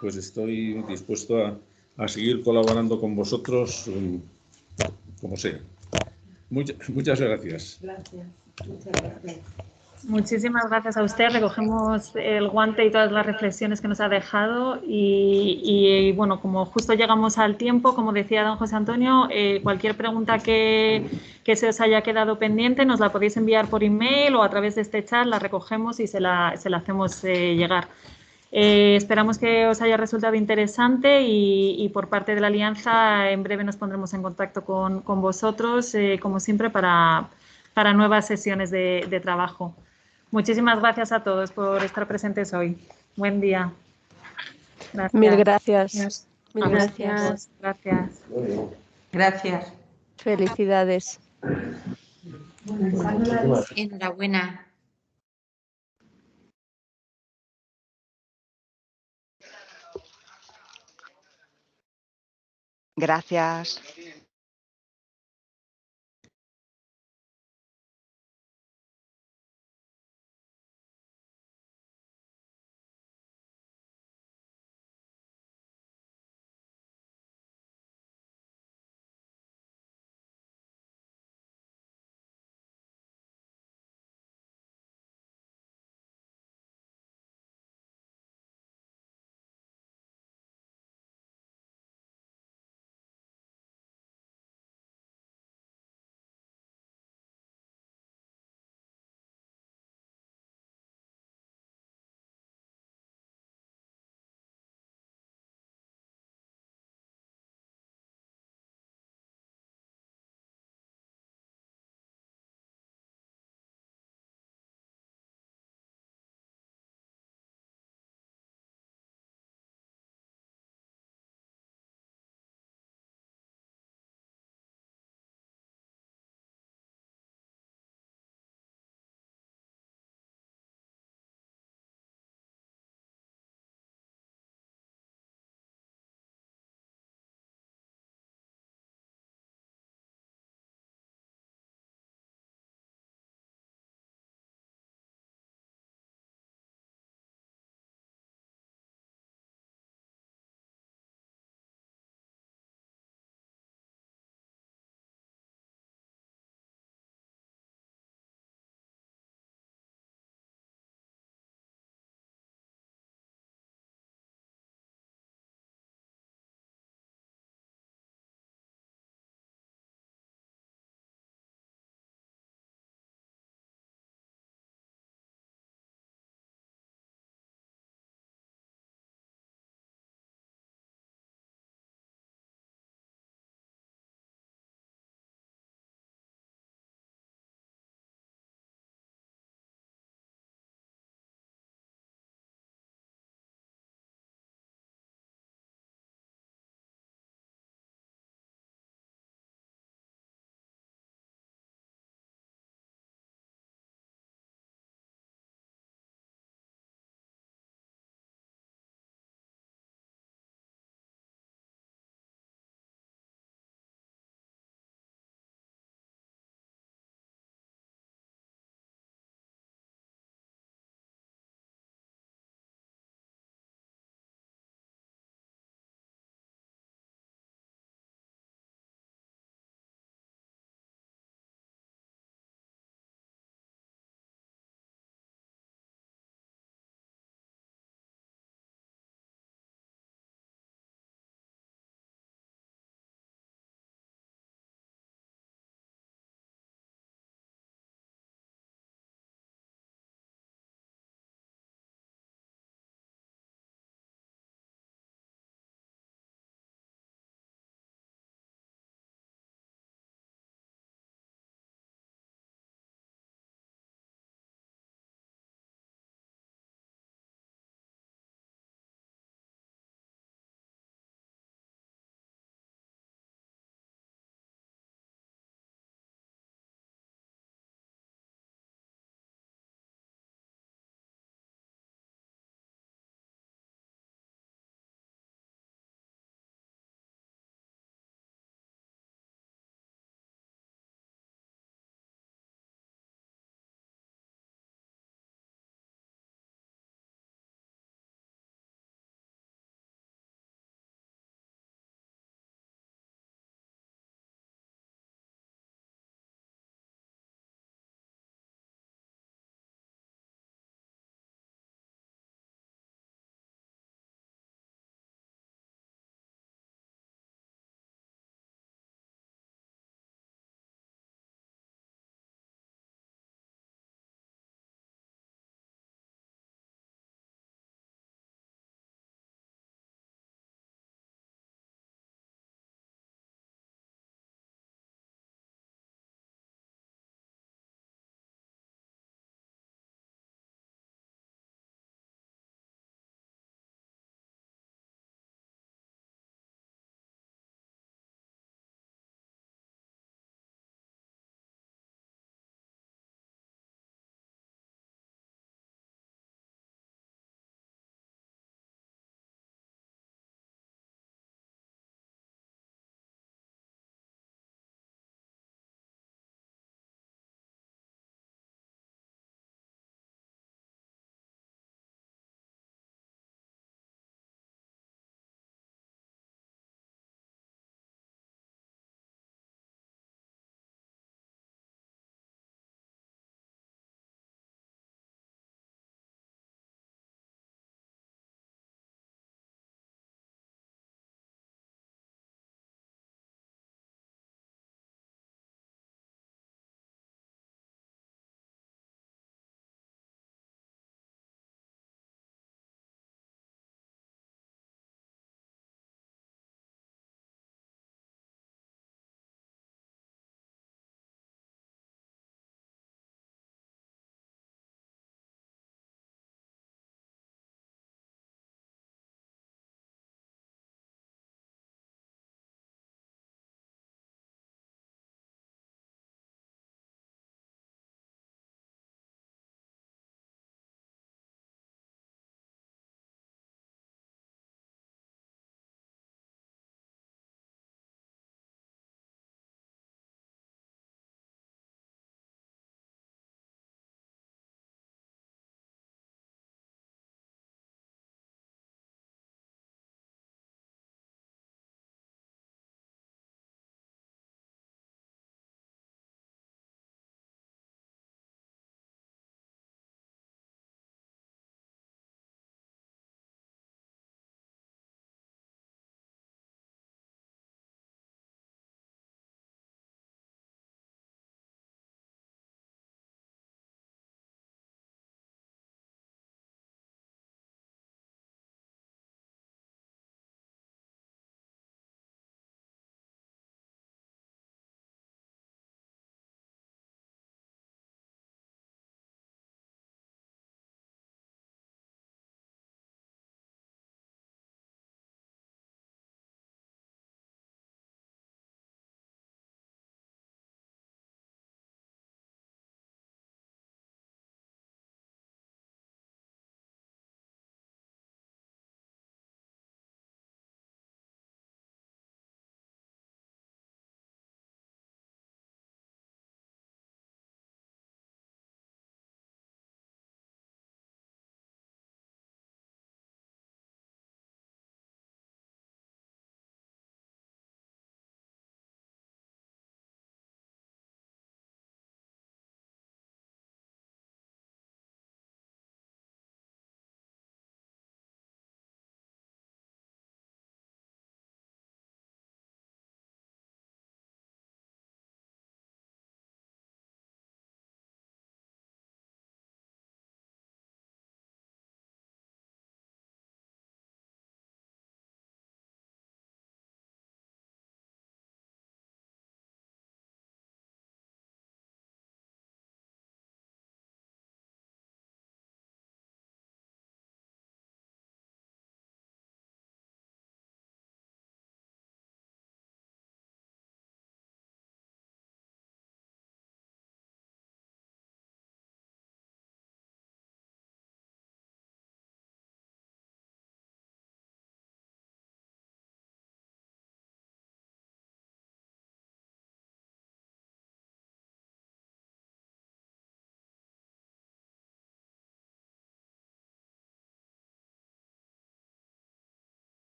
pues estoy dispuesto a seguir colaborando con vosotros como sea. Muchas gracias. Gracias. Muchas gracias. Muchísimas gracias a usted. Recogemos el guante y todas las reflexiones que nos ha dejado y bueno, como justo llegamos al tiempo, como decía don José Antonio, cualquier pregunta que se os haya quedado pendiente nos la podéis enviar por email o a través de este chat, la recogemos y se la hacemos llegar. Esperamos que os haya resultado interesante y por parte de la Alianza en breve nos pondremos en contacto con vosotros, como siempre, para nuevas sesiones de trabajo. Muchísimas gracias a todos por estar presentes hoy. Buen día. Gracias. Mil gracias. Mil gracias. Gracias. Gracias. Felicidades. Enhorabuena. Gracias.